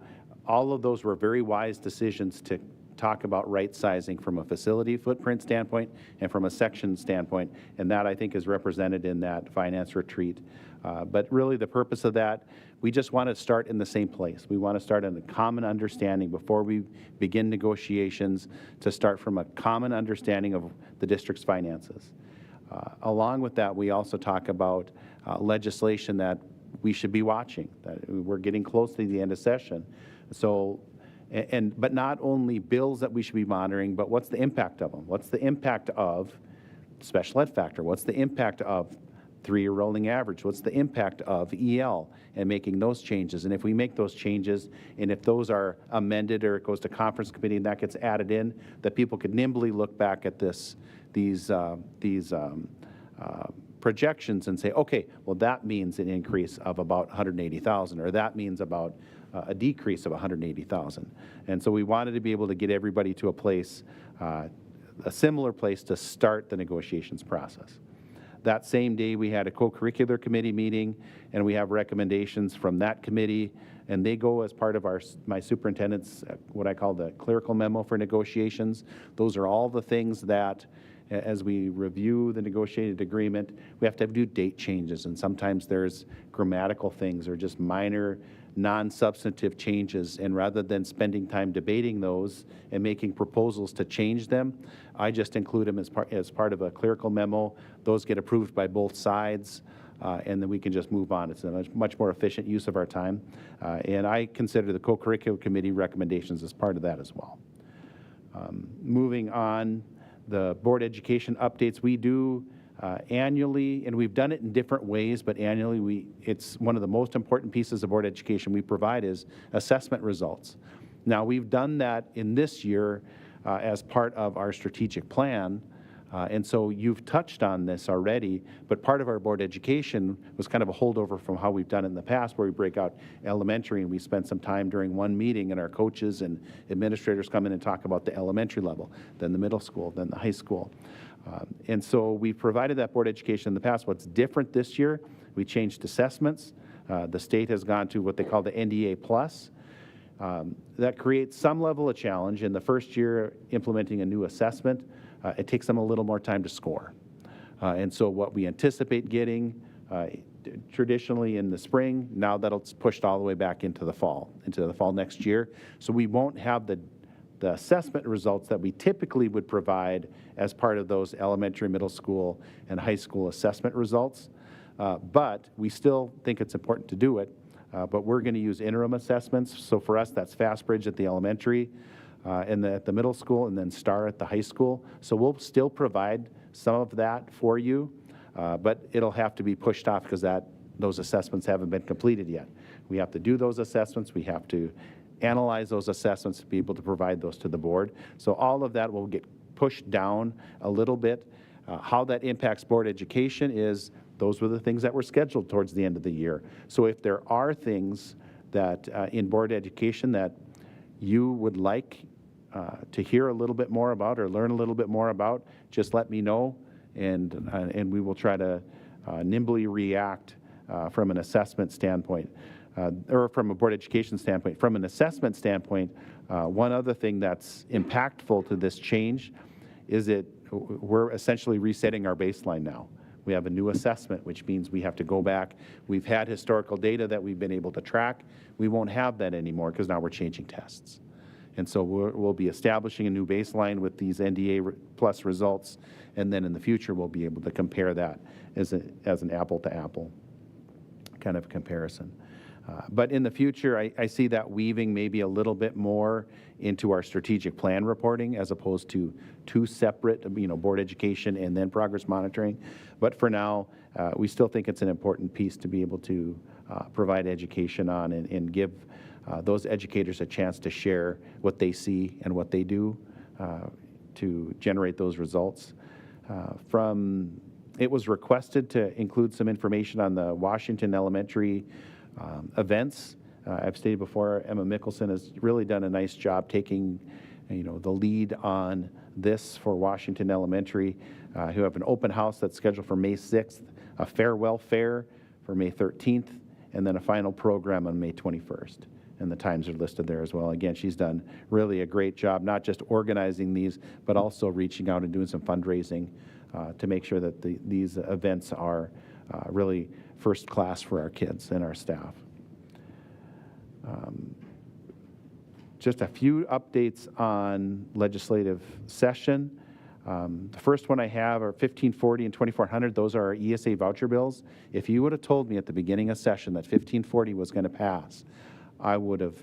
all of those were very wise decisions to talk about right sizing from a facility footprint standpoint and from a section standpoint, and that I think is represented in that finance retreat. But really the purpose of that, we just want to start in the same place. We want to start in a common understanding before we begin negotiations, to start from a common understanding of the district's finances. Along with that, we also talk about legislation that we should be watching, that we're getting close to the end of session. So, but not only bills that we should be monitoring, but what's the impact of them? What's the impact of special ed factor? What's the impact of 3-year rolling average? What's the impact of EL and making those changes? And if we make those changes, and if those are amended or it goes to conference committee and that gets added in, that people could nimbly look back at these projections and say, okay, well, that means an increase of about 180,000, or that means about a decrease of 180,000. And so we wanted to be able to get everybody to a place, a similar place to start the negotiations process. That same day, we had a co-curricular committee meeting, and we have recommendations from that committee, and they go as part of my superintendent's, what I call the clerical memo for negotiations. Those are all the things that, as we review the negotiated agreement, we have to do date changes, and sometimes there's grammatical things or just minor non-substantive changes, and rather than spending time debating those and making proposals to change them, I just include them as part of a clerical memo. Those get approved by both sides, and then we can just move on. It's a much more efficient use of our time, and I consider the co-curricular committee recommendations as part of that as well. Moving on, the board education updates, we do Annually, and we've done it in different ways, but annually it's one of the most important pieces of board education we provide is assessment results. Now, we've done that in this year as part of our strategic plan, and so you've touched on this already, but part of our board education was kind of a holdover from how we've done it in the past, where we break out elementary and we spend some time during one meeting and our coaches and administrators come in and talk about the elementary level, then the middle school, then the high school. And so we provided that board education in the past. What's different this year, we changed assessments. The state has gone to what they call the NDA Plus. That creates some level of challenge. In the first year implementing a new assessment, it takes them a little more time to score. And so what we anticipate getting traditionally in the spring, now that'll pushed all the way back into the fall next year. So we won't have the assessment results that we typically would provide as part of those elementary, middle school, and high school assessment results. But we still think it's important to do it. But we're going to use interim assessments. So for us, that's Fast Bridge at the elementary, and at the middle school, and then STAR at the high school. So we'll still provide some of that for you, but it'll have to be pushed off because those assessments haven't been completed yet. We have to do those assessments. We have to analyze those assessments to be able to provide those to the board. So all of that will get pushed down a little bit. How that impacts board education is those were the things that were scheduled towards the end of the year. So if there are things that in board education that you would like to hear a little bit more about or learn a little bit more about, just let me know, and we will try to nimbly react from an assessment standpoint. Or from a board education standpoint. From an assessment standpoint, one other thing that's impactful to this change is we're essentially resetting our baseline now. We have a new assessment, which means we have to go back. We've had historical data that we've been able to track. We won't have that anymore because now we're changing tests. And so we'll be establishing a new baseline with these NDA plus results, and then in the future we'll be able to compare that as an apple-to-apple kind of comparison. But in the future, I see that weaving maybe a little bit more into our strategic plan reporting as opposed to two separate, board education and then progress monitoring. But for now, we still think it's an important piece to be able to provide education on and give those educators a chance to share what they see and what they do to generate those results. It was requested to include some information on the Washington Elementary events. I've stated before, Emma Mickelson has really done a nice job taking, the lead on this for Washington Elementary, who have an open house that's scheduled for May 6th, a farewell fair for May 13th, and then a final program on May 21st. And the times are listed there as well. Again, she's done really a great job, not just organizing these, but also reaching out and doing some fundraising to make sure that these events are really first class for our kids and our staff. Just a few updates on legislative session. The first one I have are 1540 and 2400. Those are our ESA voucher bills. If you would have told me at the beginning of session that 1540 was going to pass, I would have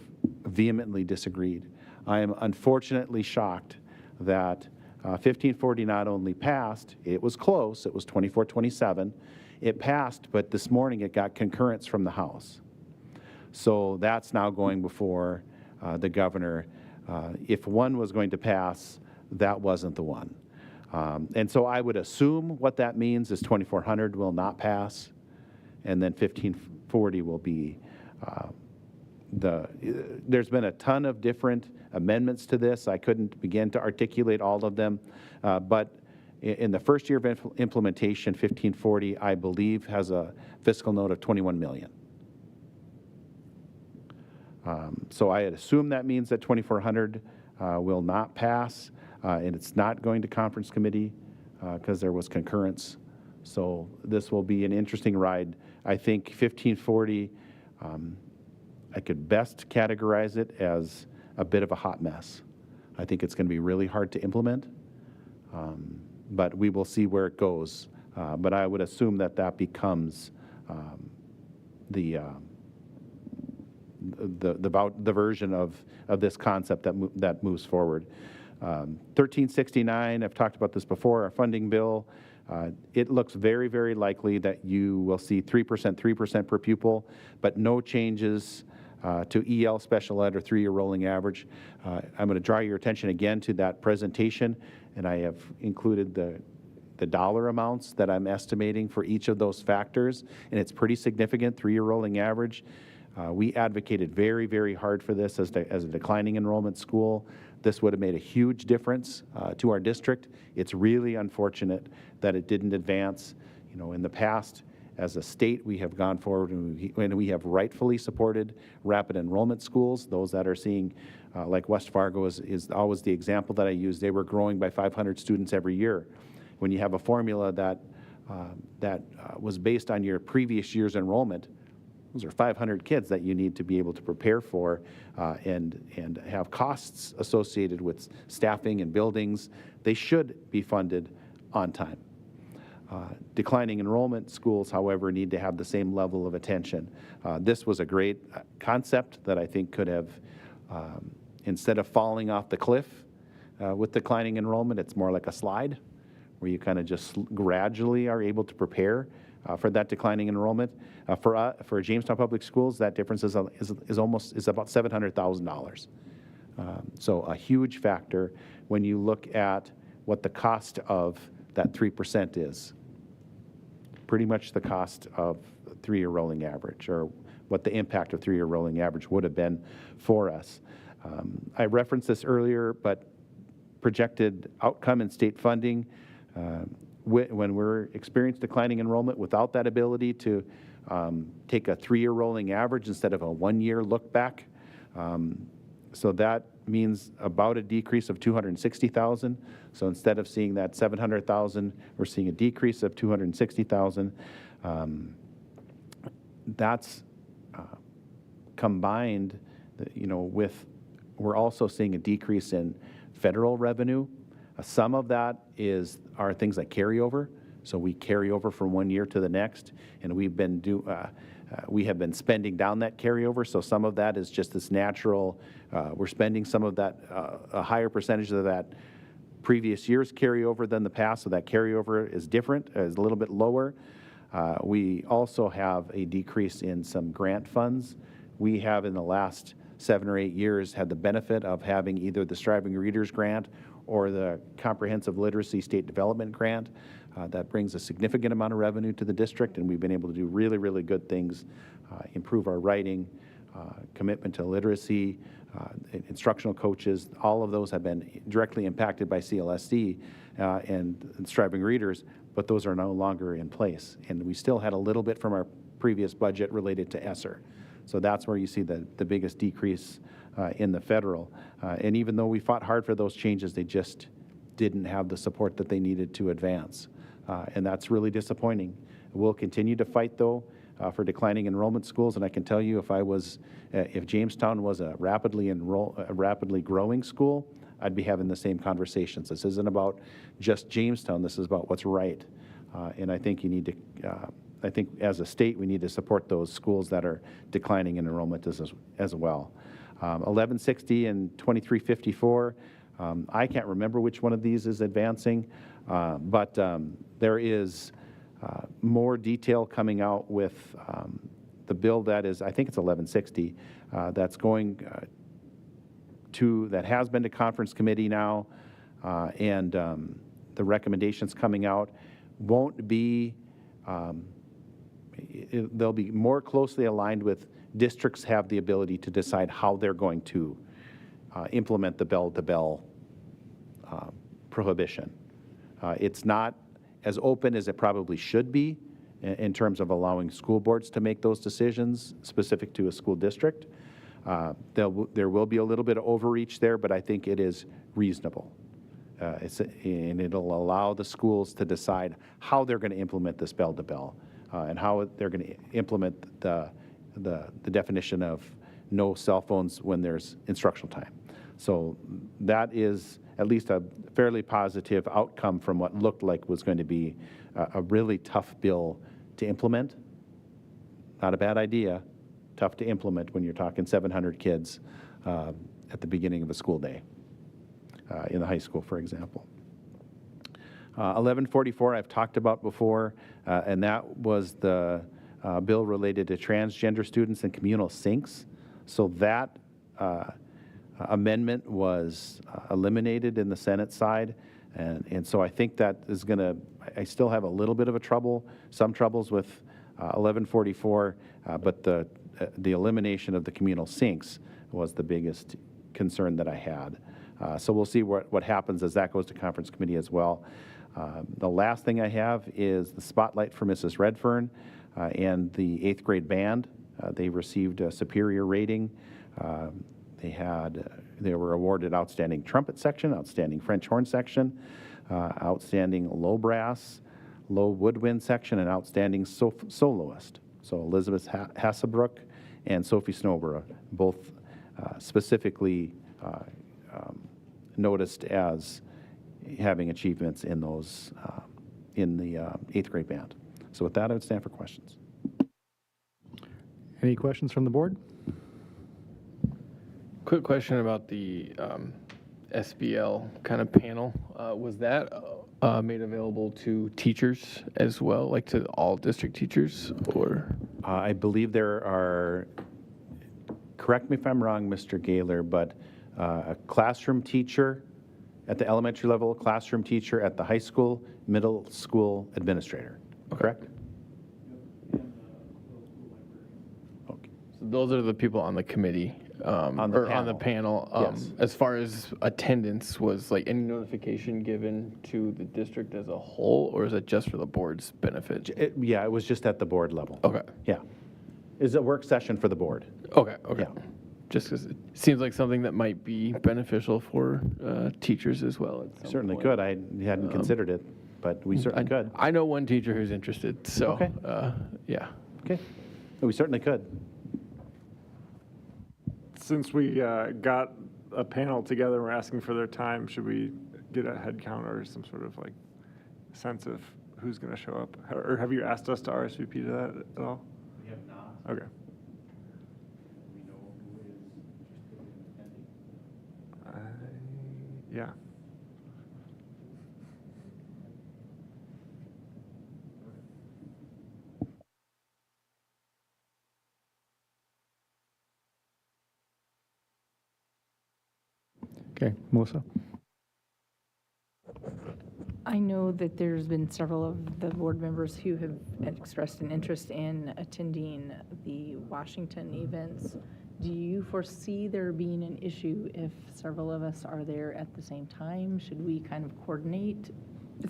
vehemently disagreed. I am unfortunately shocked that 1540 not only passed, it was close, it was 24-27. It passed, but this morning it got concurrence from the House. So that's now going before the governor. If one was going to pass, that wasn't the one. And so I would assume what that means is 2400 will not pass, and then 1540 will be there's been a ton of different amendments to this. I couldn't begin to articulate all of them, but in the first year of implementation, 1540, I believe, has a fiscal note of $21 million. So I had assumed that means that 2400 will not pass, and it's not going to conference committee because there was concurrence. So this will be an interesting ride. I think 1540, I could best categorize it as a bit of a hot mess. I think it's going to be really hard to implement, but we will see where it goes. But I would assume that becomes the version of this concept that moves forward. 1369, I've talked about this before, our funding bill. It looks very, very likely that you will see 3% per pupil, but no changes to EL special ed or 3-year rolling average. I'm going to draw your attention again to that presentation, and I have included the dollar amounts that I'm estimating for each of those factors, and it's pretty significant, 3-year rolling average. We advocated very, very hard for this as a declining enrollment school. This would have made a huge difference to our district. It's really unfortunate that it didn't advance. You know, in the past, as a state, we have gone forward and we have rightfully supported rapid enrollment schools. Those that are seeing, like West Fargo is always the example that I use. They were growing by 500 students every year. When you have a formula that was based on your previous year's enrollment, those are 500 kids that you need to be able to prepare for and have costs associated with staffing and buildings. They should be funded on time. Declining enrollment schools, however, need to have the same level of attention. This was a great concept that I think could have, instead of falling off the cliff with declining enrollment, it's more like a slide where you kind of just gradually are able to prepare for that declining enrollment. For Jamestown Public Schools, that difference is about $700,000. So a huge factor when you look at what the cost of that 3% is. Pretty much the cost of 3-year rolling average, or what the impact of 3-year rolling average would have been for us. I referenced this earlier, but projected outcome in state funding, when we're experiencing declining enrollment without that ability to take a 3-year rolling average instead of a 1-year look back. So that means about a decrease of $260,000. So instead of seeing that $700,000, we're seeing a decrease of $260,000. That's combined, you know, with, we're also seeing a decrease in federal revenue. Some of that are things like carryover. So we carry over from 1 year to the next, and we have been spending down that carryover. So some of that is just this natural. We're spending some of that, a higher percentage of that previous year's carryover than the past. So that carryover is different, is a little bit lower. We also have a decrease in some grant funds. We have in the last 7 or 8 years had the benefit of having either the Striving Readers Grant or the Comprehensive Literacy State Development Grant. That brings a significant amount of revenue to the district, and we've been able to do really, really good things, improve our writing, commitment to literacy, instructional coaches. All of those have been directly impacted by CLSD and Striving Readers, but those are no longer in place. And we still had a little bit from our previous budget related to ESSER. So that's where you see the biggest decrease in the federal. And even though we fought hard for those changes, they just didn't have the support that they needed to advance. And that's really disappointing. We'll continue to fight, though, for declining enrollment schools. And I can tell you, if Jamestown was a rapidly growing school, I'd be having the same conversations. This isn't about just Jamestown. This is about what's right. And I think I think as a state, we need to support those schools that are declining in enrollment as well. 1160 and 2354. I can't remember which one of these is advancing, but there is more detail coming out with the bill that is, I think it's 1160, that's going that has been to conference committee now, and the recommendations coming out won't be, they'll be more closely aligned with districts have the ability to decide how they're going to implement the bell-to-bell prohibition. It's not as open as it probably should be in terms of allowing school boards to make those decisions specific to a school district. There will be a little bit of overreach there, but I think it is reasonable. And it'll allow the schools to decide how they're going to implement this bell-to-bell and how they're going to implement the definition of no cell phones when there's instructional time. So that is at least a fairly positive outcome from what looked like was going to be a really tough bill to implement. Not a bad idea, tough to implement when you're talking 700 kids at the beginning of a school day in the high school, for example. 1144 I've talked about before, and that was the bill related to transgender students and communal sinks. So that amendment was eliminated in the Senate side, and so I think that is going to, I still have a little bit of some troubles with 1144, but the elimination of the communal sinks was the biggest concern that I had. So we'll see what happens as that goes to conference committee as well. The last thing I have is the spotlight for Mrs. Redfern and the 8th grade band. They received a superior rating. They were awarded outstanding trumpet section, outstanding French horn section, outstanding low brass, low woodwind section, and outstanding soloist. So Elizabeth Hassebrook and Sophie Snowborough, both specifically noticed as having achievements in those in the 8th grade band. So with that, I would stand for questions. Any questions from the board? Quick question about the SBL kind of panel. Was that made available to teachers as well, like to all district teachers, or? I believe there are, correct me if I'm wrong, Mr. Gaylor, but a classroom teacher at the elementary level, a classroom teacher at the high school, middle school administrator, correct? Okay. So those are the people on the committee, On the on the panel. Yes. As far as attendance, was like any notification given to the district as a whole, or is it just for the board's benefit? Yeah, it was just at the board level. Okay. Yeah. It's a work session for the board. Okay. Okay. Yeah. Just because it seems like something that might be beneficial for teachers as well. At some Certainly point. could. I hadn't considered it, but we certainly could. I know one teacher who's interested, so Okay. yeah. Okay. We certainly could. Since we got a panel together and we're asking for their time, should we get a head count or some sort of like sense of who's going to show up? Or have you asked us to RSVP to that at all? We have not. Okay. We know who is interested in attending. Yeah. Okay, Melissa? I know that there's been several of the board members who have expressed an interest in attending the Washington events. Do you foresee there being an issue if several of us are there at the same time? Should we kind of coordinate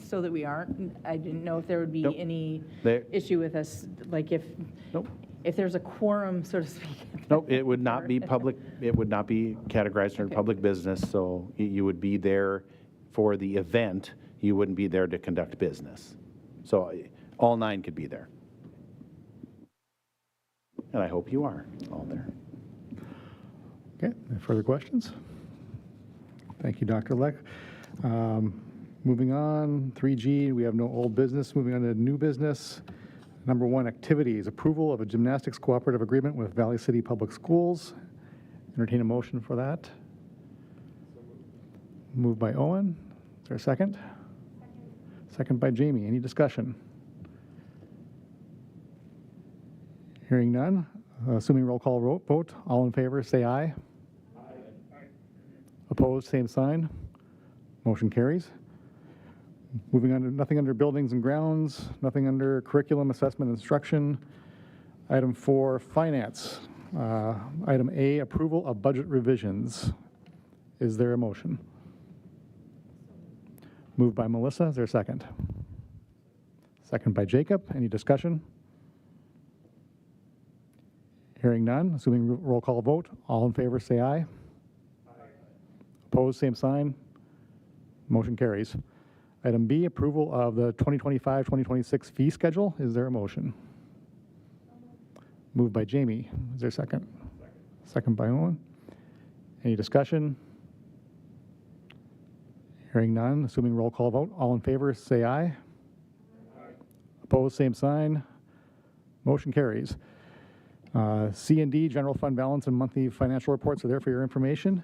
so that we aren't? I didn't know if there would be Nope. any There- issue with us, like if Nope. there's a quorum, so to speak. Nope, it would not be public, it would not be categorized under Okay. public business, so you would be there for the event, you wouldn't be there to conduct business. So all 9 could be there. And I hope you are all there. Okay, any further questions? Thank you, Dr. Leck. Moving on, 3G, we have no old business. Moving on to new business. Number 1, activities. Approval of a gymnastics cooperative agreement with Valley City Public Schools. Entertain a motion for that. Moved by Owen. Is there a second? Second by Jamie. Any discussion? Hearing none. Assuming roll call vote, all in favor, say aye. Opposed, same sign. Motion carries. Moving on to nothing under buildings and grounds, nothing under curriculum, assessment, instruction. Item 4, finance. Item A, approval of budget revisions. Is there a motion? Moved by Melissa. Is there a second? Second by Jacob. Any discussion? Hearing none. Assuming roll call vote, all in favor say aye. Opposed, same sign. Motion carries. Item B, approval of the 2025-2026 fee schedule. Is there a motion? Moved by Jamie. Is there a second? Second by Owen. Any discussion? Hearing none. Assuming roll call vote, all in favor say aye. Opposed, same sign. Motion carries. C and D, general fund balance and monthly financial reports are there for your information.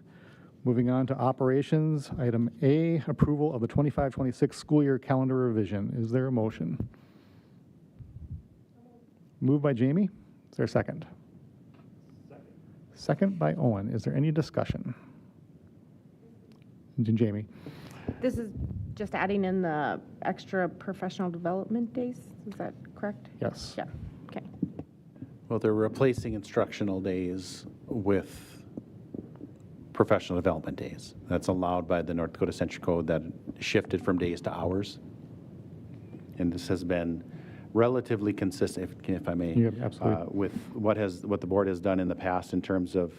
Moving on to operations, item A, approval of the 25-26 school year calendar revision. Is there a motion? Moved by Jamie. Is there a second? Second by Owen. Is there any discussion? Jamie? This is just adding in the extra professional development days, is that correct? Yes. Yeah, okay. Well, they're replacing instructional days with professional development days. That's allowed by the North Dakota Century Code that shifted from days to hours. And this has been relatively consistent, if I may, Yeah, absolutely. with what the board has done in the past in terms of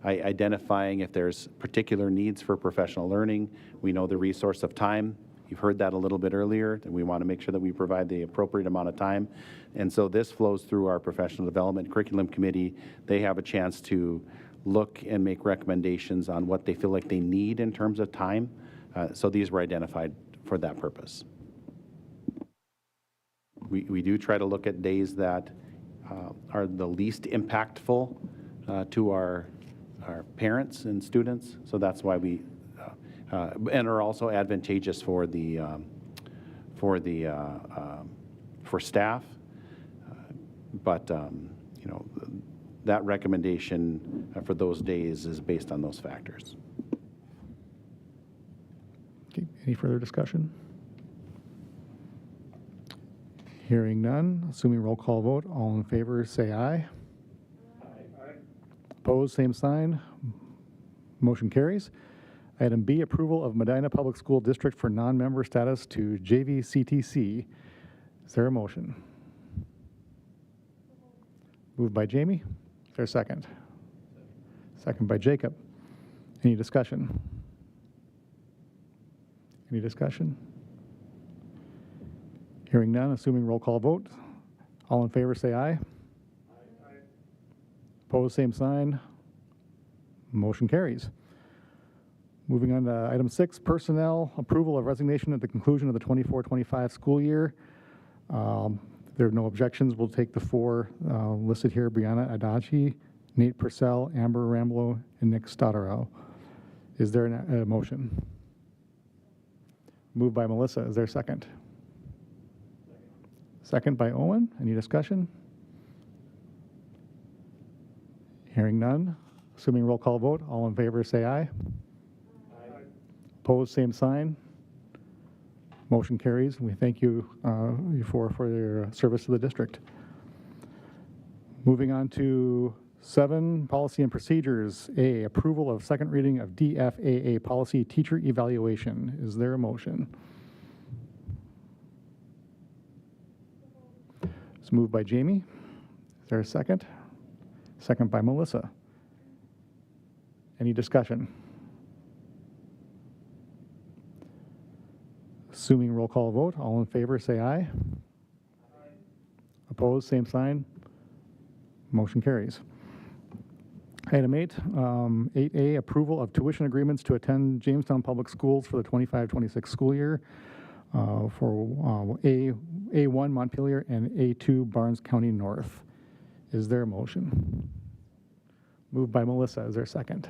identifying if there's particular needs for professional learning. We know the resource of time. You've heard that a little bit earlier, and we want to make sure that we provide the appropriate amount of time. And so this flows through our professional development curriculum committee. They have a chance to look and make recommendations on what they feel like they need in terms of time. So these were identified for that purpose. We do try to look at days that are the least impactful to our parents and students. So that's why we, and are also advantageous for staff. But you know, that recommendation for those days is based on those factors. Okay, any further discussion? Hearing none, assuming roll call vote, all in favor say aye. Opposed, same sign. Motion carries. Item B, approval of Medina Public School District for non-member status to JVCTC. Is there a motion? Moved by Jamie. Is there a second? Second by Jacob. Any discussion? Any discussion? Hearing none, assuming roll call vote. All in favor say aye. Opposed, same sign. Motion carries. Moving on to item 6, personnel, approval of resignation at the conclusion of the 24-25 school year. There are no objections. We'll take the 4 listed here: Brianna Adachi, Nate Purcell, Amber Ramblo, and Nick Stotterow. Is there a motion? Moved by Melissa. Is there a second? Second by Owen. Any discussion? Hearing none. Assuming roll call vote, all in favor say aye. Opposed, same sign. Motion carries. We thank you for your service to the district. Moving on to 7, policy and procedures. A, approval of second reading of DFAA policy teacher evaluation. Is there a motion? It's moved by Jamie. Is there a second? Second by Melissa. Any discussion? Assuming roll call vote, all in favor say aye. Opposed, same sign. Motion carries. Item 8, 8A, approval of tuition agreements to attend Jamestown Public Schools for the 25-26 school year for A1 Montpelier and A2 Barnes County North. Is there a motion? Moved by Melissa. Is there a second?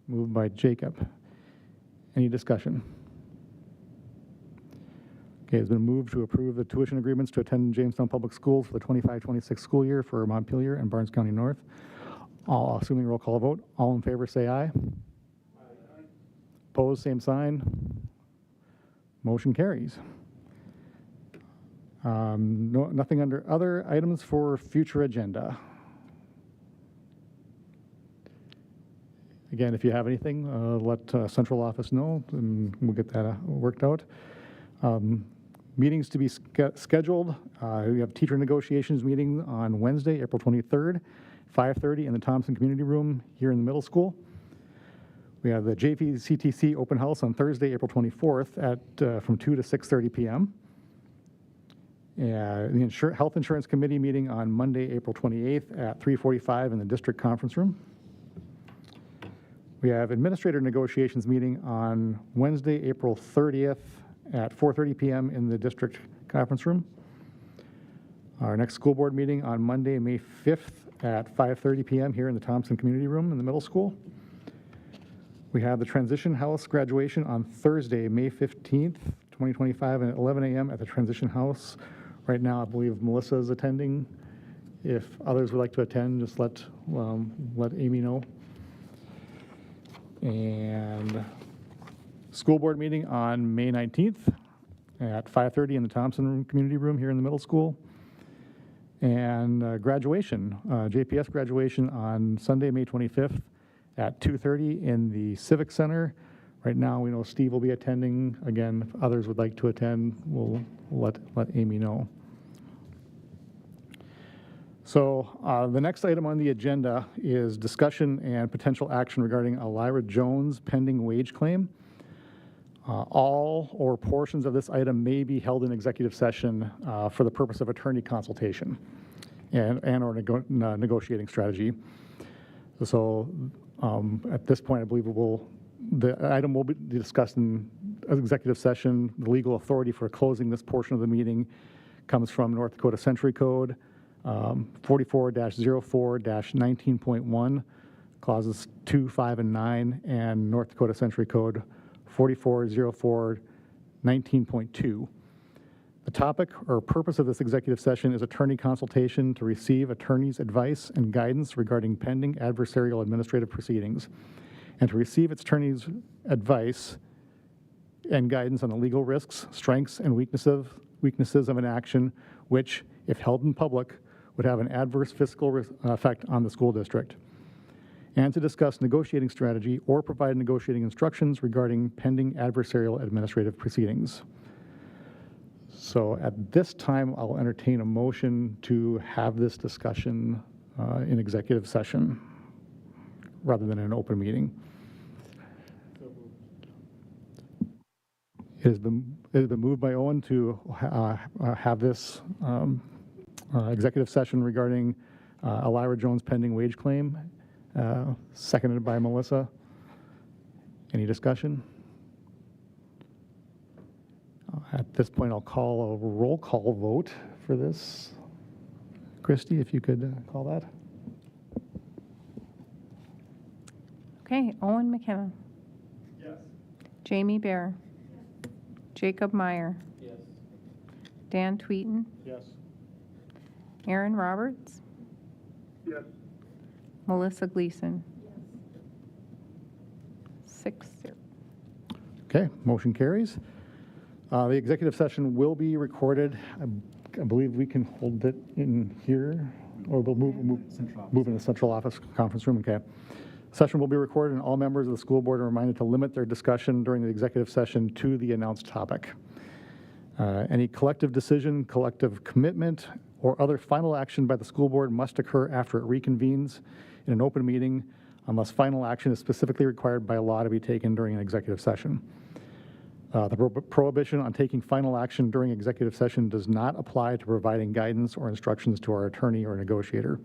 Moved by Jacob. Any discussion? Okay, it's been moved to approve the tuition agreements to attend Jamestown Public Schools for the 25-26 school year for Montpelier and Barnes County North. Assuming roll call vote, all in favor say aye. Opposed, same sign. Motion carries. Nothing under other items for future agenda. Again, if you have anything, let central office know, and we'll get that worked out. Meetings to be scheduled. We have teacher negotiations meeting on Wednesday, April 23rd, 5:30 in the Thompson Community Room here in the middle school. We have the JVCTC open house on Thursday, April 24th from 2 to 6:30 p.m. The Health Insurance Committee meeting on Monday, April 28th at 3:45 in the district conference room. We have administrator negotiations meeting on Wednesday, April 30th at 4:30 p.m. in the district conference room. Our next school board meeting on Monday, May 5th at 5:30 p.m. here in the Thompson Community Room in the middle school. We have the Transition House graduation on Thursday, May 15th, 2025, at 11 a.m. at the Transition House. Right now, I believe Melissa is attending. If others would like to attend, just let Amy know. And school board meeting on May 19th at 5:30 in the Thompson Community Room here in the middle school. And graduation, JPS graduation on Sunday, May 25th at 2:30 in the Civic Center. Right now, we know Steve will be attending. Again, if others would like to attend, we'll let Amy know. So the next item on the agenda is discussion and potential action regarding Elira Jones pending wage claim. All or portions of this item may be held in executive session for the purpose of attorney consultation and or negotiating strategy. So at this point, I believe the item will be discussed in executive session. The legal authority for closing this portion of the meeting comes from North Dakota Century Code 44-04-19.1, clauses 2, 5, and 9, and North Dakota Century Code 44-04-19.2. The topic or purpose of this executive session is attorney consultation to receive attorney's advice and guidance regarding pending adversarial administrative proceedings, and to receive its attorney's advice and guidance on the legal risks, strengths, and weaknesses of an action which, if held in public, would have an adverse fiscal effect on the school district, and to discuss negotiating strategy or provide negotiating instructions regarding pending adversarial administrative proceedings. So at this time, I'll entertain a motion to have this discussion in executive session rather than an open meeting. It has been moved by Owen to have this executive session regarding Elira Jones pending wage claim, seconded by Melissa. Any discussion? At this point, I'll call a roll call vote for this. Christy, if you could call that. Okay, Owen McKenna. Yes. Jamie Bear. Jacob Meyer. Yes. Dan Tweeten. Yes. Aaron Roberts. Yes. Melissa Gleason. 6-0. Okay, motion carries. The executive session will be recorded. I believe we can hold it in here, or we'll move in the central office conference room. Okay. Session will be recorded, and all members of the school board are reminded to limit their discussion during the executive session to the announced topic. Any collective decision, collective commitment, or other final action by the school board must occur after it reconvenes in an open meeting unless final action is specifically required by law to be taken during an executive session. The prohibition on taking final action during executive session does not apply to providing guidance or instructions to our attorney or negotiator.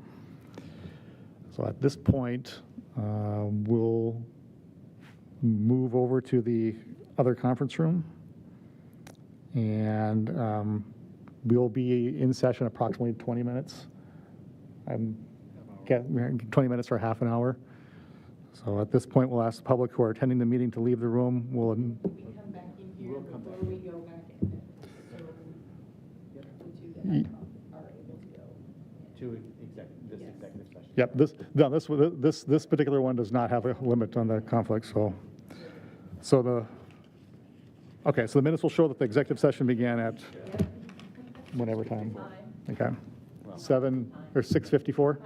So at this point, we'll move over to the other conference room, and we'll be in session approximately 20 minutes. 20 minutes or half an hour. So at this point, we'll ask the public who are attending the meeting to leave the room. We'll come back in here before we go back in. So the two that are able to go. To this executive session. Yep, this particular one does not have a limit on the conflict, so the minutes will show that the executive session began at whatever time. Okay, 7 or 6:54.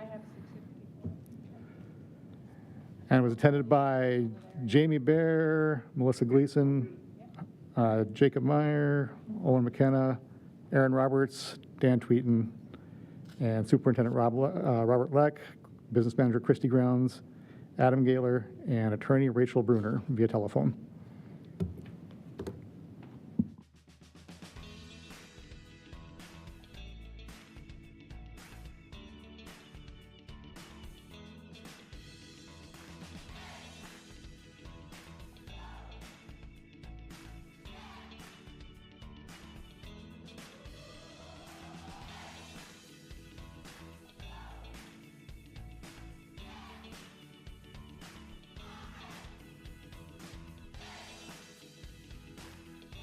And it was attended by Jamie Bear, Melissa Gleason, Jacob Meyer, Owen McKenna, Aaron Roberts, Dan Tweeten, and Superintendent Robert Leck, Business Manager Christy Grounds, Adam Gaylor, and Attorney Rachel Bruner via telephone.